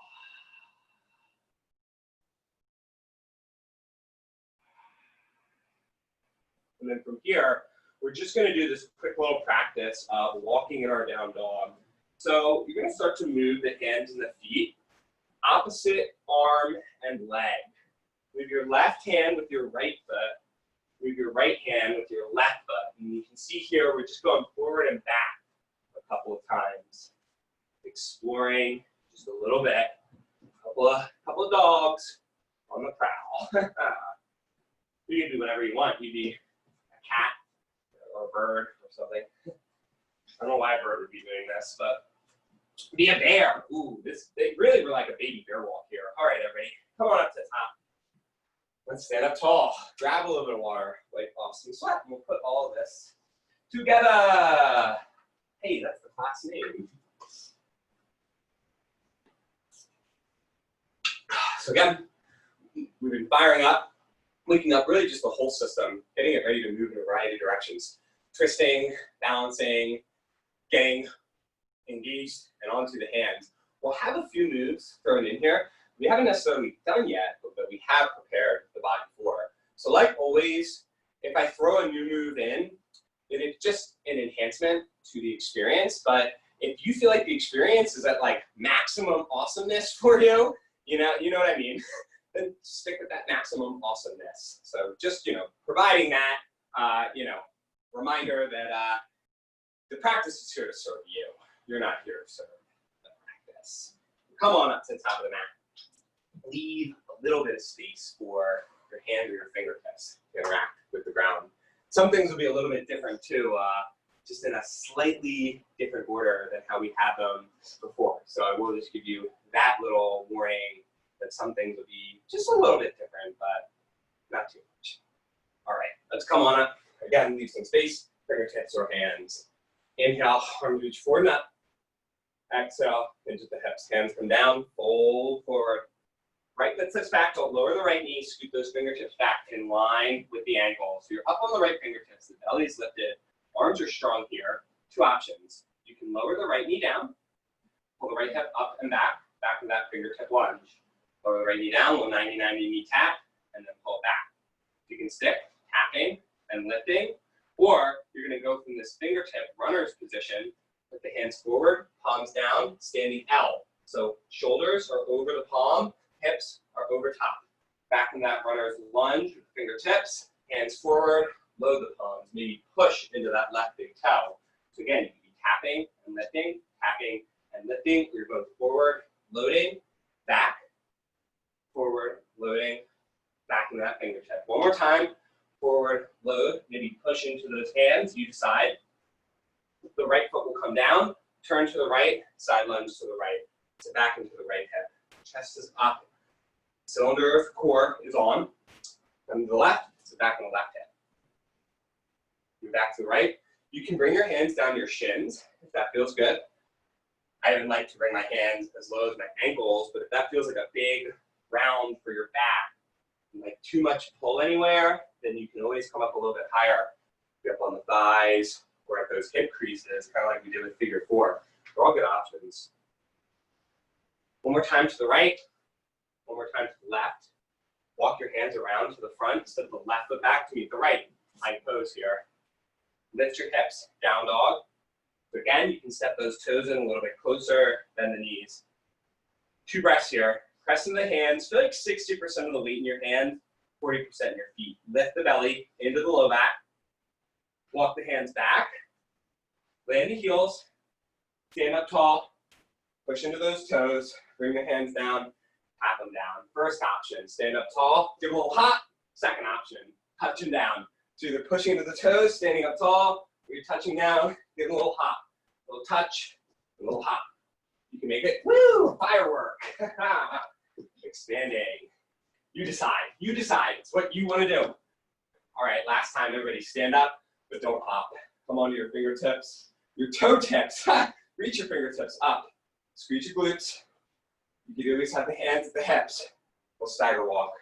And then from here, we're just going to do this quick little practice of walking in our down dog. So you're going to start to move the hands and the feet, opposite arm and leg. Move your left hand with your right foot. Move your right hand with your left foot. And you can see here, we're just going forward and back a couple of times. Exploring just a little bit. A couple of dogs on the prowl. You can do whatever you want. You can be a cat or a bird or something. I don't know why a bird would be doing this, but be a bear. Ooh, they really were like a baby bear walk here. All right, everybody, come on up to the top. Let's stand up tall. Grab a little bit of water, wipe off some sweat, and we'll put all of this together. Hey, that's the class name. So again, we've been firing up, waking up really just the whole system, getting it ready to move in a variety of directions. Twisting, balancing, getting engaged and onto the hands. We'll have a few moves thrown in here. We haven't necessarily done yet, but we have prepared the body for. So like always, if I throw a new move in, then it's just an enhancement to the experience. But if you feel like the experience is at like maximum awesomeness for you, you know what I mean, then stick with that maximum awesomeness. So just, providing that, reminder that the practice is here to serve you. You're not here to serve the practice. Come on up to the top of the mat. Leave a little bit of space for your hand or your fingertips to interact with the ground. Some things will be a little bit different too, just in a slightly different order than how we had them before. So I will just give you that little warning that some things will be just a little bit different, but not too much. All right, let's come on up. Again, leave some space, fingertips or hands. Inhale, arms reach forward and up. Exhale, into the hips. Hands come down, fold forward. Right foot slips back, don't lower the right knee, scoot those fingertips back in line with the ankle. So you're up on the right fingertips, the belly is lifted, arms are strong here. Two options. You can lower the right knee down, pull the right hip up and back to that fingertip lunge. Lower the right knee down, little 90-90 knee tap, and then pull it back. You can stick, tapping and lifting, or you're gonna go from this fingertip runner's position, put the hands forward, palms down, standing L. So shoulders are over the palm, hips are over top. Back in that runner's lunge with fingertips, hands forward, load the palms, maybe push into that left big toe. So again, you can be tapping and lifting, You're going forward, loading, back, forward, loading, back into that fingertip. One more time, forward, load, maybe push into those hands, you decide. The right foot will come down, turn to the right, side lunge to the right. Sit back into the right hip. Chest is up. Cylinder core is on. And to the left, sit back on the left hip. Move back to the right. You can bring your hands down your shins if that feels good. I even like to bring my hands as low as my ankles, but if that feels like a big round for your back, and like too much pull anywhere, then you can always come up a little bit higher. Be up on the thighs or at those hip creases, kind of like we did with figure four. They're all good options. One more time to the right. One more time to the left. Walk your hands around to the front, step the left foot back to meet the right. High pose here. Lift your hips, down dog. So again, you can step those toes in a little bit closer than the knees. 2 breaths here. Press into the hands. Feel like 60% of the weight in your hand, 40% in your feet. Lift the belly into the low back. Walk the hands back. Land the heels. Stand up tall. Push into those toes. Bring the hands down. Tap them down. First option, stand up tall. Give a little hop. Second option, touching down. So either pushing into the toes, standing up tall, or you're touching down, getting a little hop. A little touch, a little hop. You can make it, woo, firework. Expanding. You decide. You decide. It's what you want to do. All right, last time, everybody stand up, but don't hop. Come onto your fingertips, your toe tips. Reach your fingertips up. Squeeze your glutes. You can always have the hands at the hips. We'll stagger walk.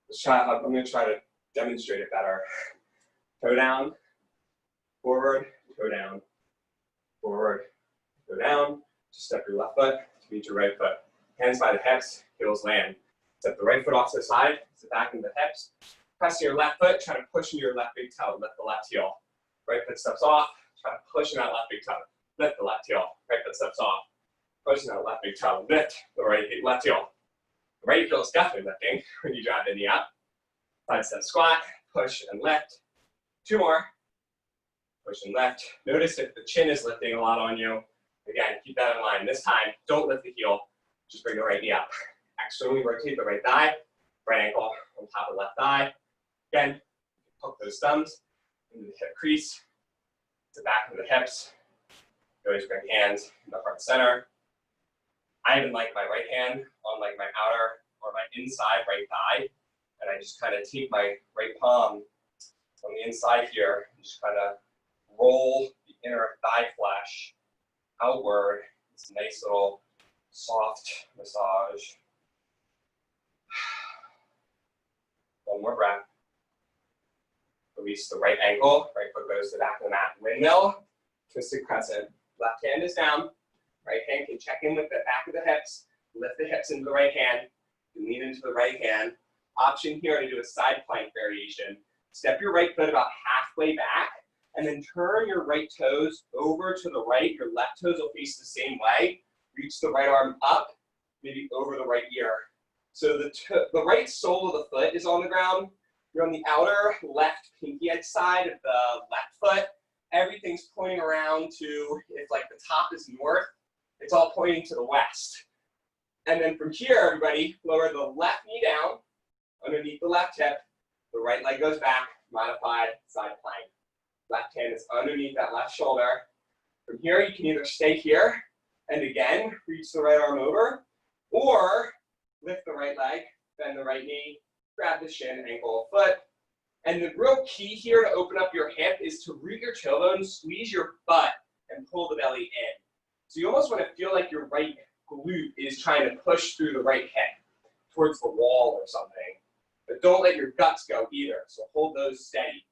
Let's try. I'm going to try to demonstrate it better. Toe down, forward, toe down, forward, toe down. Just step your left foot to meet your right foot. Hands by the hips, heels land. Step the right foot off to the side, sit back into the hips. Press your left foot, try to push into your left big toe, lift the left heel. Right foot steps off, try to push in that left big toe, lift the left heel. Right foot steps off, push in that left big toe, lift the left heel. The right heel is definitely lifting when you drive the knee up. Side step squat, push and lift. 2 more, push and lift. Notice if the chin is lifting a lot on you. Again, keep that in line. This time, don't lift the heel, just bring the right knee up. Externally rotate the right thigh, right ankle on top of the left thigh. Again, hook those thumbs into the hip crease, to back into the hips. You always bring hands in the front center. I even like my right hand on like my outer or my inside right thigh, and I just kind of take my right palm on the inside here and just kind of roll the inner thigh flesh outward. It's a nice little soft massage. One more breath. Release the right ankle, right foot goes to the back of the mat. Windmill, twisted crescent. Left hand is down. Right hand can check in with the back of the hips. Lift the hips into the right hand. Lean into the right hand. Option here to do a side plank variation. Step your right foot about halfway back, and then turn your right toes over to the right. Your left toes will face the same way. Reach the right arm up, maybe over the right ear. So the right sole of the foot is on the ground. You're on the outer left pinky edge side of the left foot. Everything's pointing around to, if like the top is north, it's all pointing to the west. And then from here, everybody, lower the left knee down underneath the left hip. The right leg goes back, modified side plank. Left hand is underneath that left shoulder. From here, you can either stay here and again, reach the right arm over, or lift the right leg, bend the right knee, grab the shin, ankle, foot. And the real key here to open up your hip is to root your tailbone, squeeze your butt, and pull the belly in. So you almost want to feel like your right glute is trying to push through the right hip towards the wall or something. But don't let your guts go either, so hold those steady.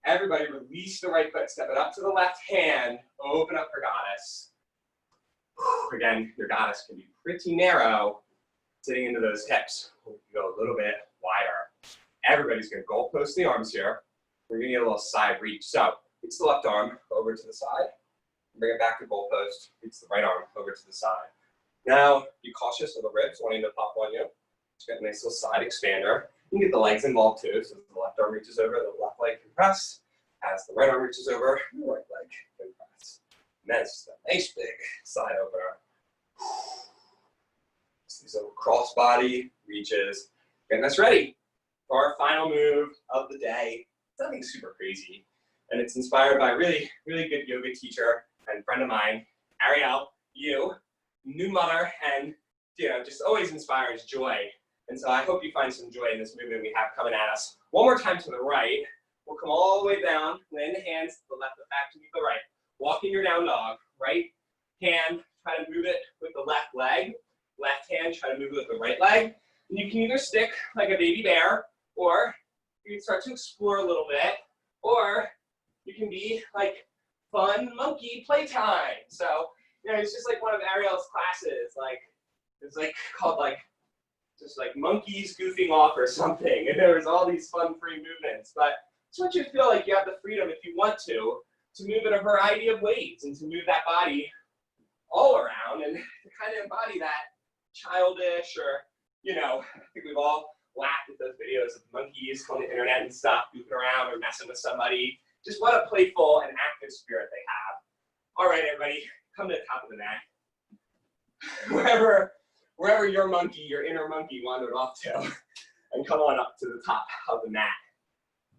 Everybody release the right foot, step it up to the left hand, open up for goddess. Again, your goddess can be pretty narrow, sitting into those hips. We'll go a little bit wider. Everybody's going to goalpost the arms here. We're going to get a little side reach. So, reach the left arm over to the side. Bring it back to goalpost. Reach the right arm over to the side. Now, be cautious of the ribs wanting to pop on you. Just get a nice little side expander. You can get the legs involved too. So the left arm reaches over, the left leg can press. As the right arm reaches over, the right leg can press. And that's a nice big side opener. These little crossbody reaches. Getting us ready for our final move of the day. It's nothing super crazy. And it's inspired by a really, really good yoga teacher and friend of mine, Ariel, new mother, and just always inspires joy. And so I hope you find some joy in this movement we have coming at us. One more time to the right. We'll come all the way down, land the hands to the left, the back to the right. Walking your down dog. Right hand, try to move it with the left leg. Left hand, try to move it with the right leg. And you can either stick like a baby bear, or you can start to explore a little bit, or you can be like fun monkey playtime. So, it's just like one of Ariel's classes. Like, it's like called like, just like monkeys goofing off or something. And there was all these fun free movements. But I just want you to feel like you have the freedom, if you want to move in a variety of ways and to move that body all around and to kind of embody that childish or, I think we've all laughed at those videos of monkeys on the internet and stuff, goofing around or messing with somebody. Just what a playful and active spirit they have. All right, everybody, come to the top of the mat. Wherever your monkey, your inner monkey wandered off to. and come on up to the top of the mat.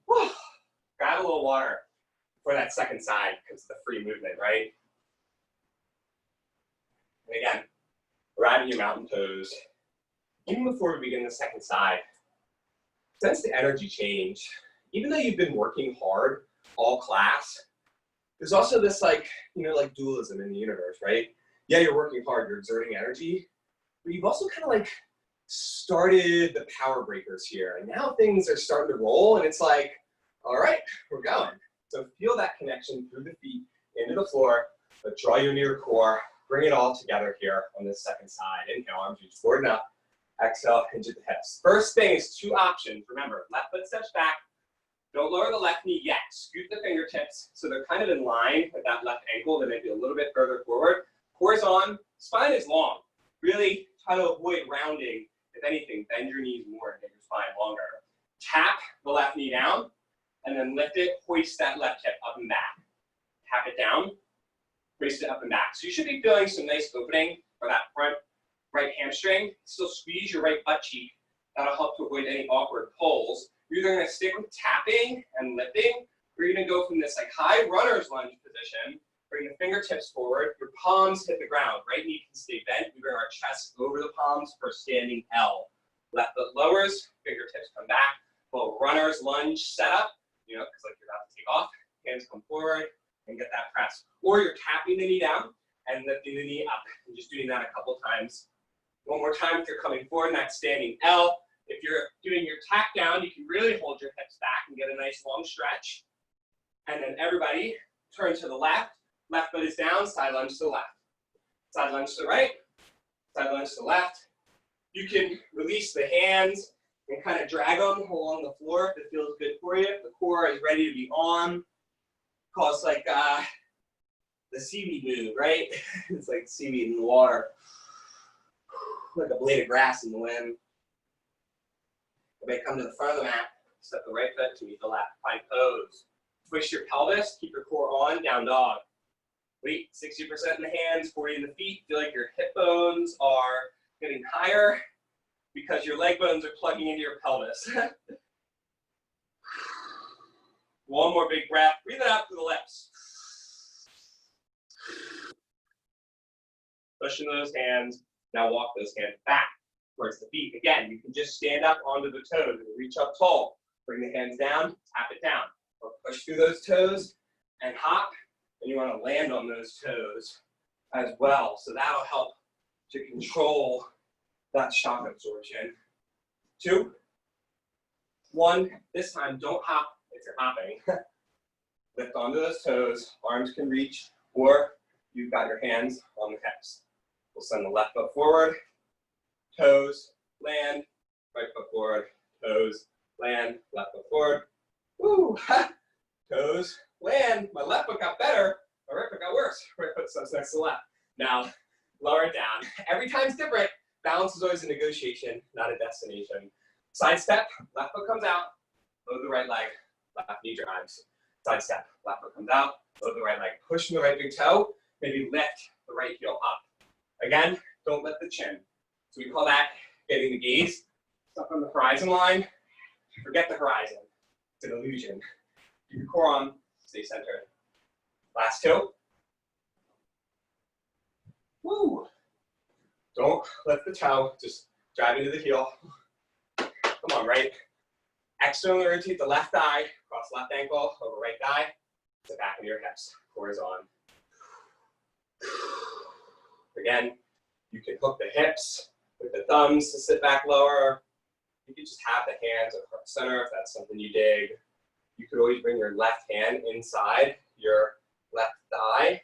Whew. Grab a little water for that second side because of the free movement, right? And again, arrive at your mountain pose. Even before we begin the second side, sense the energy change. Even though you've been working hard all class, there's also this like dualism in the universe, right? Yeah, you're working hard, you're exerting energy, but you've also kind of like started the power breakers here. And now things are starting to roll and it's like, all right, we're going. So feel that connection through the feet into the floor, but draw your near core, bring it all together here on this second side. Inhale, arms reach forward and up. Exhale, hinge at the hips. First thing is 2 options. Remember, left foot steps back. Don't lower the left knee yet. Scoot the fingertips so they're kind of in line with that left ankle. They may be a little bit further forward. Core's on. Spine is long. Really try to avoid rounding. If anything, bend your knees more and get your spine longer. Tap the left knee down and then lift it. Hoist that left hip up and back. Tap it down. Hoist it up and back. So you should be feeling some nice opening for that front right hamstring. Still squeeze your right butt cheek. That'll help to avoid any awkward pulls. You're either going to stick with tapping and lifting, or you're going to go from this like high runner's lunge position, bring the fingertips forward, your palms hit the ground, right knee can stay bent, we bring our chest over the palms for standing L. Left foot lowers, fingertips come back, little runner's lunge setup, because like you're about to take off, hands come forward, and get that press. Or you're tapping the knee down and lifting the knee up, and just doing that a couple times. One more time if you're coming forward, that's standing L. If you're doing your tack down, you can really hold your hips back and get a nice long stretch. And then everybody turn to the left. Left foot is down, side lunge to the left. Side lunge to the right, side lunge to the left. You can release the hands and kind of drag them along the floor if it feels good for you. If the core is ready to be on, cause like the seaweed move, right? It's like seaweed in the water. Like a blade of grass in the wind. Everybody come to the front of the mat, step the right foot to meet the left, find pose. Twist your pelvis, keep your core on, down dog. Weight 60% in the hands, 40 in the feet. Feel like your hip bones are getting higher because your leg bones are plugging into your pelvis. One more big breath, breathe it out through the lips. Pushing those hands, now walk those hands back towards the feet. Again, you can just stand up onto the toes and reach up tall. Bring the hands down, tap it down. Or push through those toes and hop. And you want to land on those toes as well. So that'll help to control that shock absorption. 2, 1. This time, don't hop if you're hopping. Lift onto those toes. Arms can reach, or you've got your hands on the hips. We'll send the left foot forward. Toes, land, right foot forward, toes, land, left foot forward. Woo! Toes, land. My left foot got better, my right foot got worse. Right foot steps next to the left. Now, lower it down. Every time's different. Balance is always a negotiation, not a destination. Side step, left foot comes out, load the right leg, left knee drives. Side step, left foot comes out, load the right leg. Push from the right big toe, maybe lift the right heel up. Again, don't lift the chin. So we call that getting the gaze stuck on the horizon line. Forget the horizon. It's an illusion. Keep your core on, stay centered. Last 2. Woo! Don't lift the toe, just drive into the heel. Come on, right? Externally rotate the left thigh, cross left ankle over right thigh, to the back of your hips. Core is on. Again, you can hook the hips with the thumbs to sit back lower. You can just have the hands at heart center if that's something you dig. You could always bring your left hand inside your left thigh.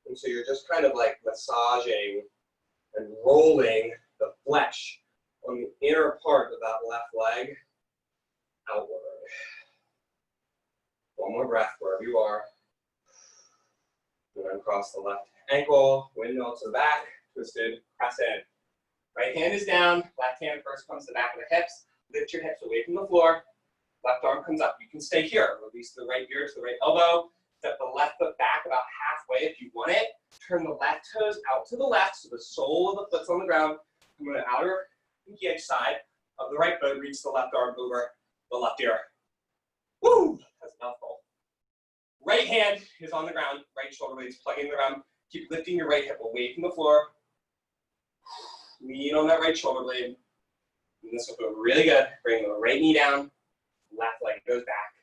And so you're just kind of like massaging and rolling the flesh on the inner part of that left leg outward. One more breath wherever you are. And then cross the left ankle, windmill to the back, twisted, press in. Right hand is down, left hand first comes to the back of the hips. Lift your hips away from the floor. Left arm comes up. You can stay here. Release the right ear to the right elbow. Step the left foot back about halfway if you want it. Turn the left toes out to the left so the sole of the foot's on the ground. Come on the outer pinky edge side. of the right foot, reach the left arm over the left ear. Woo! That's a mouthful. Right hand is on the ground, right shoulder blades plugging the ground. Keep lifting your right hip away from the floor. Lean on that right shoulder blade. And this will feel really good. Bring the right knee down, left leg goes back.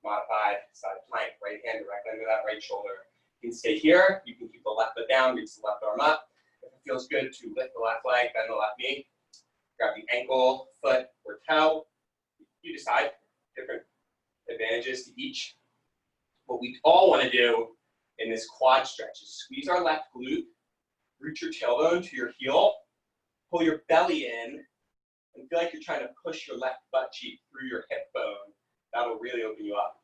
Modified side plank, right hand directly under that right shoulder. You can stay here. You can keep the left foot down, reach the left arm up. If it feels good to lift the left leg, bend the left knee. Grab the ankle, foot, or toe. You decide. Different advantages to each. What we all want to do in this quad stretch is squeeze our left glute, root your tailbone to your heel, pull your belly in, and feel like you're trying to push your left butt cheek through your hip bone. That'll really open you up.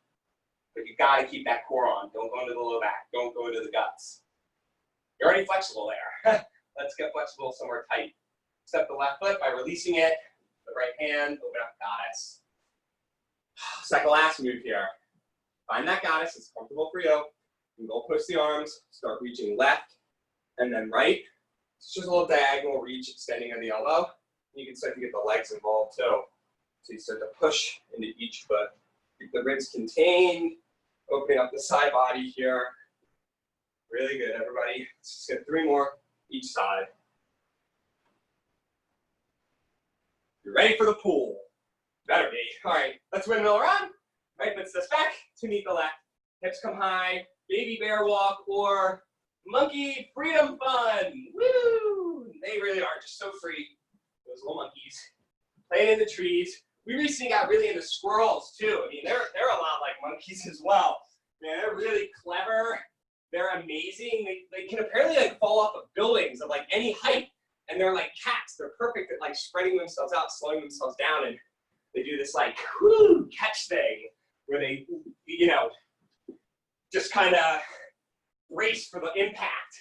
But you gotta keep that core on. Don't go into the low back. Don't go into the guts. You're already flexible there. Let's get flexible somewhere tight. Step the left foot by releasing it. The right hand, open up goddess. Second last move here. Find that goddess, it's comfortable for you. You can go push the arms, start reaching left and then right. It's just a little diagonal reach, extending of the elbow. You can start to get the legs involved too. So you start to push into each foot. Keep the ribs contained, opening up the side body here. Really good, everybody. Let's just get 3 more each side. You're ready for the pool. Better be. All right, let's windmill around. Right foot steps back to meet the left. Hips come high, baby bear walk, or monkey freedom fun. Woo! They really are just so free. Those little monkeys playing in the trees. We recently got really into squirrels too. I mean, they're a lot like monkeys as well. Man, they're really clever. They're amazing. They can apparently like fall off of buildings of like any height, and they're like cats. They're perfect at like spreading themselves out, slowing themselves down, and they do this like whoo catch thing where they, you know, just kind of race for the impact.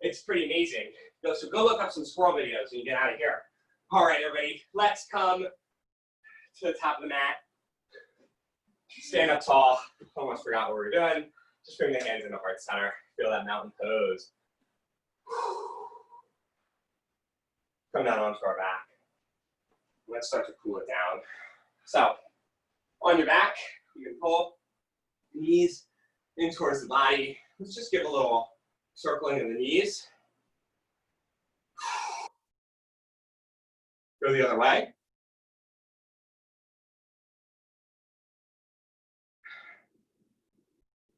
It's pretty amazing. So go look up some squirrel videos and you get out of here. All right, everybody, let's come to the top of the mat. Stand up tall. Almost forgot what we were doing. Just bring the hands into heart center. Feel that mountain pose. Come down onto our back. Let's start to cool it down. So, on your back, you can pull knees in towards the body. Let's just give a little circling of the knees. Go the other way.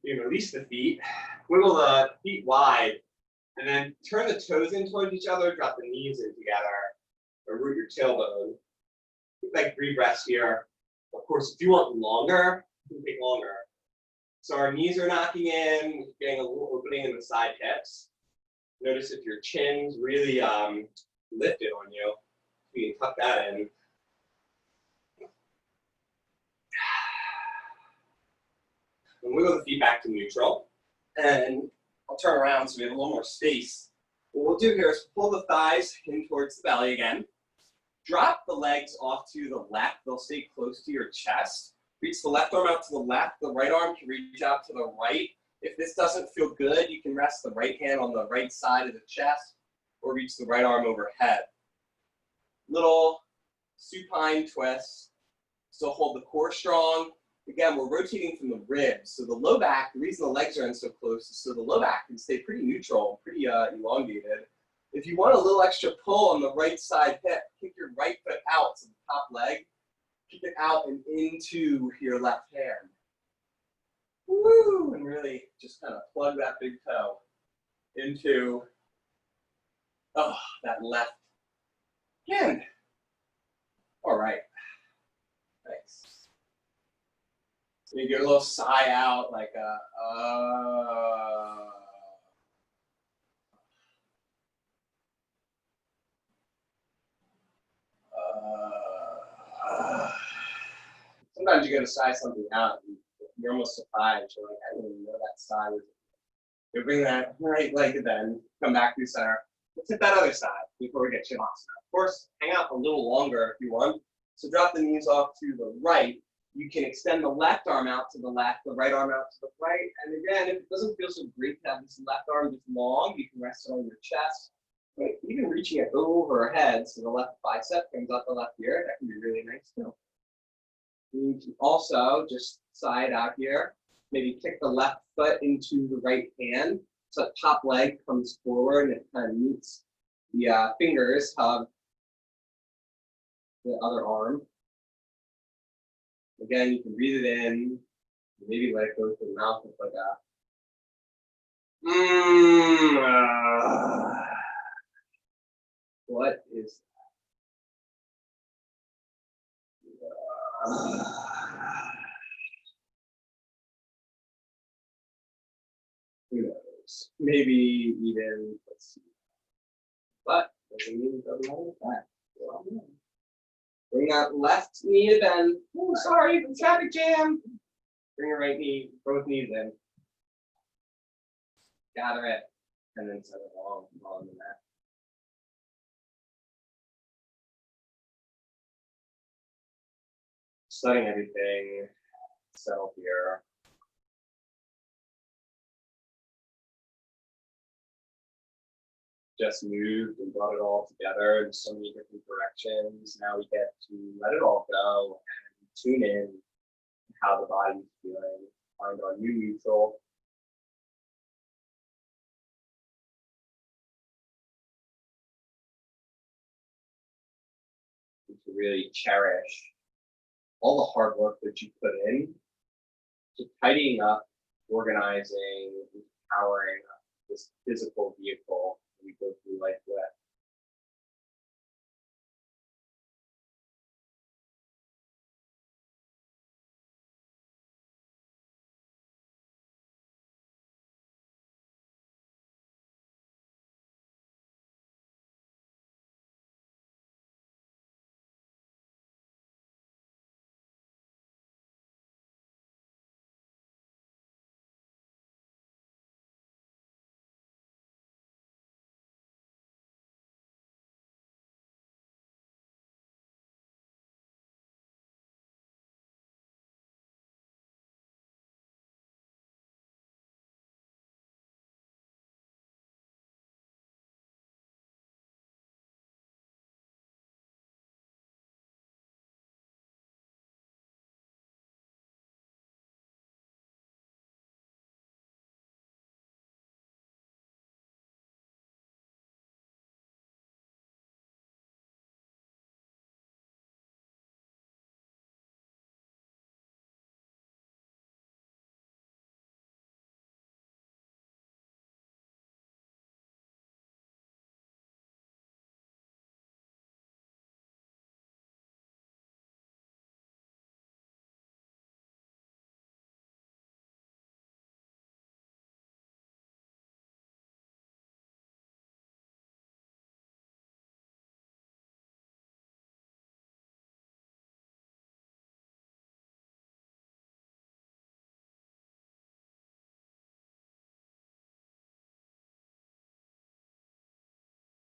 You can release the feet, wiggle the feet wide, and then turn the toes in towards each other, drop the knees in together, or root your tailbone. Take like 3 breaths here. Of course, if you want longer, you can take longer. So our knees are knocking in, getting a little opening in the side hips. Notice if your chin's really lifted on you. You can tuck that in. And wiggle the feet back to neutral. And I'll turn around so we have a little more space. What we'll do here is pull the thighs in towards the belly again. Drop the legs off to the left. They'll stay close to your chest. Reach the left arm out to the left. The right arm can reach out to the right. If this doesn't feel good, you can rest the right hand on the right side of the chest or reach the right arm overhead. Little supine twist. Still hold the core strong. Again, we're rotating from the ribs. So the low back, the reason the legs are in so close is so the low back can stay pretty neutral, pretty elongated. If you want a little extra pull on the right side hip, kick your right foot out to the top leg. Kick it out and into your left hand. Woo! And really just kind of plug that big toe into that left hand. All right. Nice. So you get a little sigh out, like a Sometimes you gotta sigh something out, and you're almost surprised. You're like, I didn't even know that sigh was. You bring that right leg to bend, come back to center. Let's hit that other side before we get Shavasana. Of course, hang out a little longer if you want. So drop the knees off to the right. You can extend the left arm out to the left, the right arm out to the right. And again, if it doesn't feel so great to have this left arm this long, you can rest it on your chest Right, even reaching it over our head, so the left bicep comes out the left ear, that can be really nice too. You can also just side out here, maybe kick the left foot into the right hand, so that top leg comes forward and it kind of meets the fingers of the other arm. Again, you can breathe it in, maybe let it go through the mouth with like a what is who knows? Maybe even, let's see. But doesn't mean it doesn't hold back. Well, bring that left knee to bend. Oh, sorry, the traffic jam. Bring your right knee, both knees in. Gather it, and then set it along on the mat. Studying everything, settle here. Just moved and brought it all together in so many different directions. Now we get to let it all go and tune in to how the body's feeling, find our new neutral. And to really cherish all the hard work that you put in to tidying up, organizing, empowering this physical vehicle we go through life with.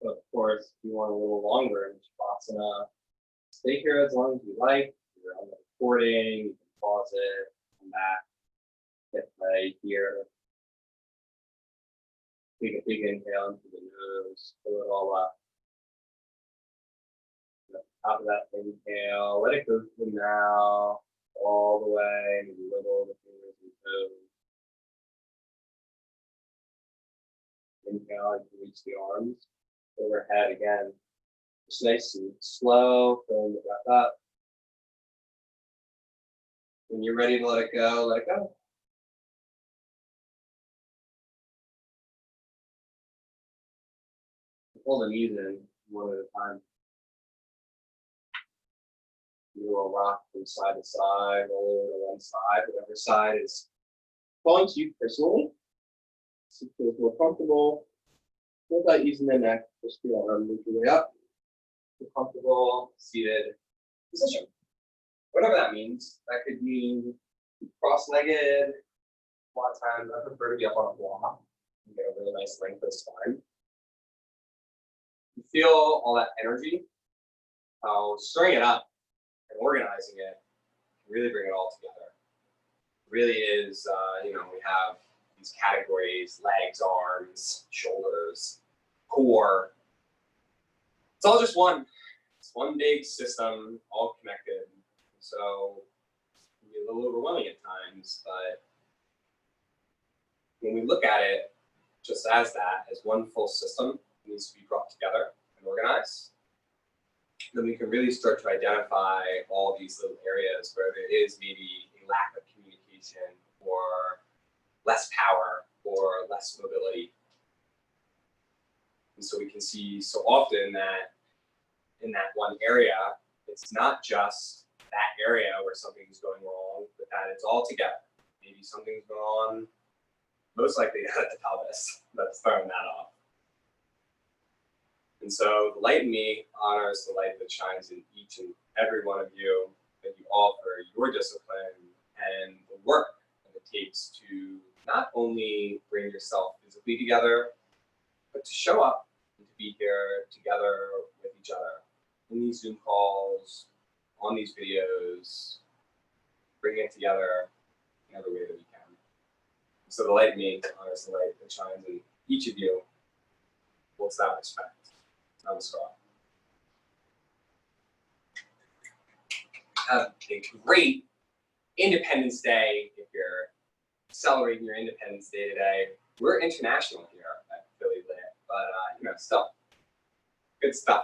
But of course, if you want a little longer in Shavasana, stay here as long as you like. If you're on the recording, you can pause it, come back, hit play here. Take a big inhale into the nose, fill it all up. At the top of that inhale, let it go through the mouth, all the way, maybe wiggle the fingers and toes. Inhale, you can reach the arms overhead again. Just nice and slow, filling the breath up. When you're ready to let it go, let it go. Pull the knees in one at a time. You will rock from side to side, roll over to one side, whatever side is fun to you personally. So it feels more comfortable. Without using the neck, just the arm, move your way up. Feel comfortable, seated position. Whatever that means. That could mean cross-legged. A lot of times I prefer to be up on a block and get a really nice length of spine. You feel all that energy, how stirring it up and organizing it can really bring it all together. It really is, we have these categories: legs, arms, shoulders, core, It's all just one. It's one big system, all connected. So it can be a little overwhelming at times, but when we look at it just as that, as one full system that needs to be brought together and organized, then we can really start to identify all these little areas where there is maybe a lack of communication or less power or less mobility. And so we can see so often that in that one area, it's not just that area where something's going wrong, but that it's all together. Maybe something's going on, most likely at the pelvis, that's throwing that off. And so the light in me honors the light that shines in each and every one of you, that you offer your discipline and the work that it takes to not only bring yourself physically together, but to show up and to be here together with each other in these Zoom calls, on these videos, bringing it together in every way that we can. So the light in me honors the light that shines in each of you. What's that respect? Namaskar. Have a great Independence Day if you're celebrating your Independence Day today. We're international here at Philly LYT, but still good stuff.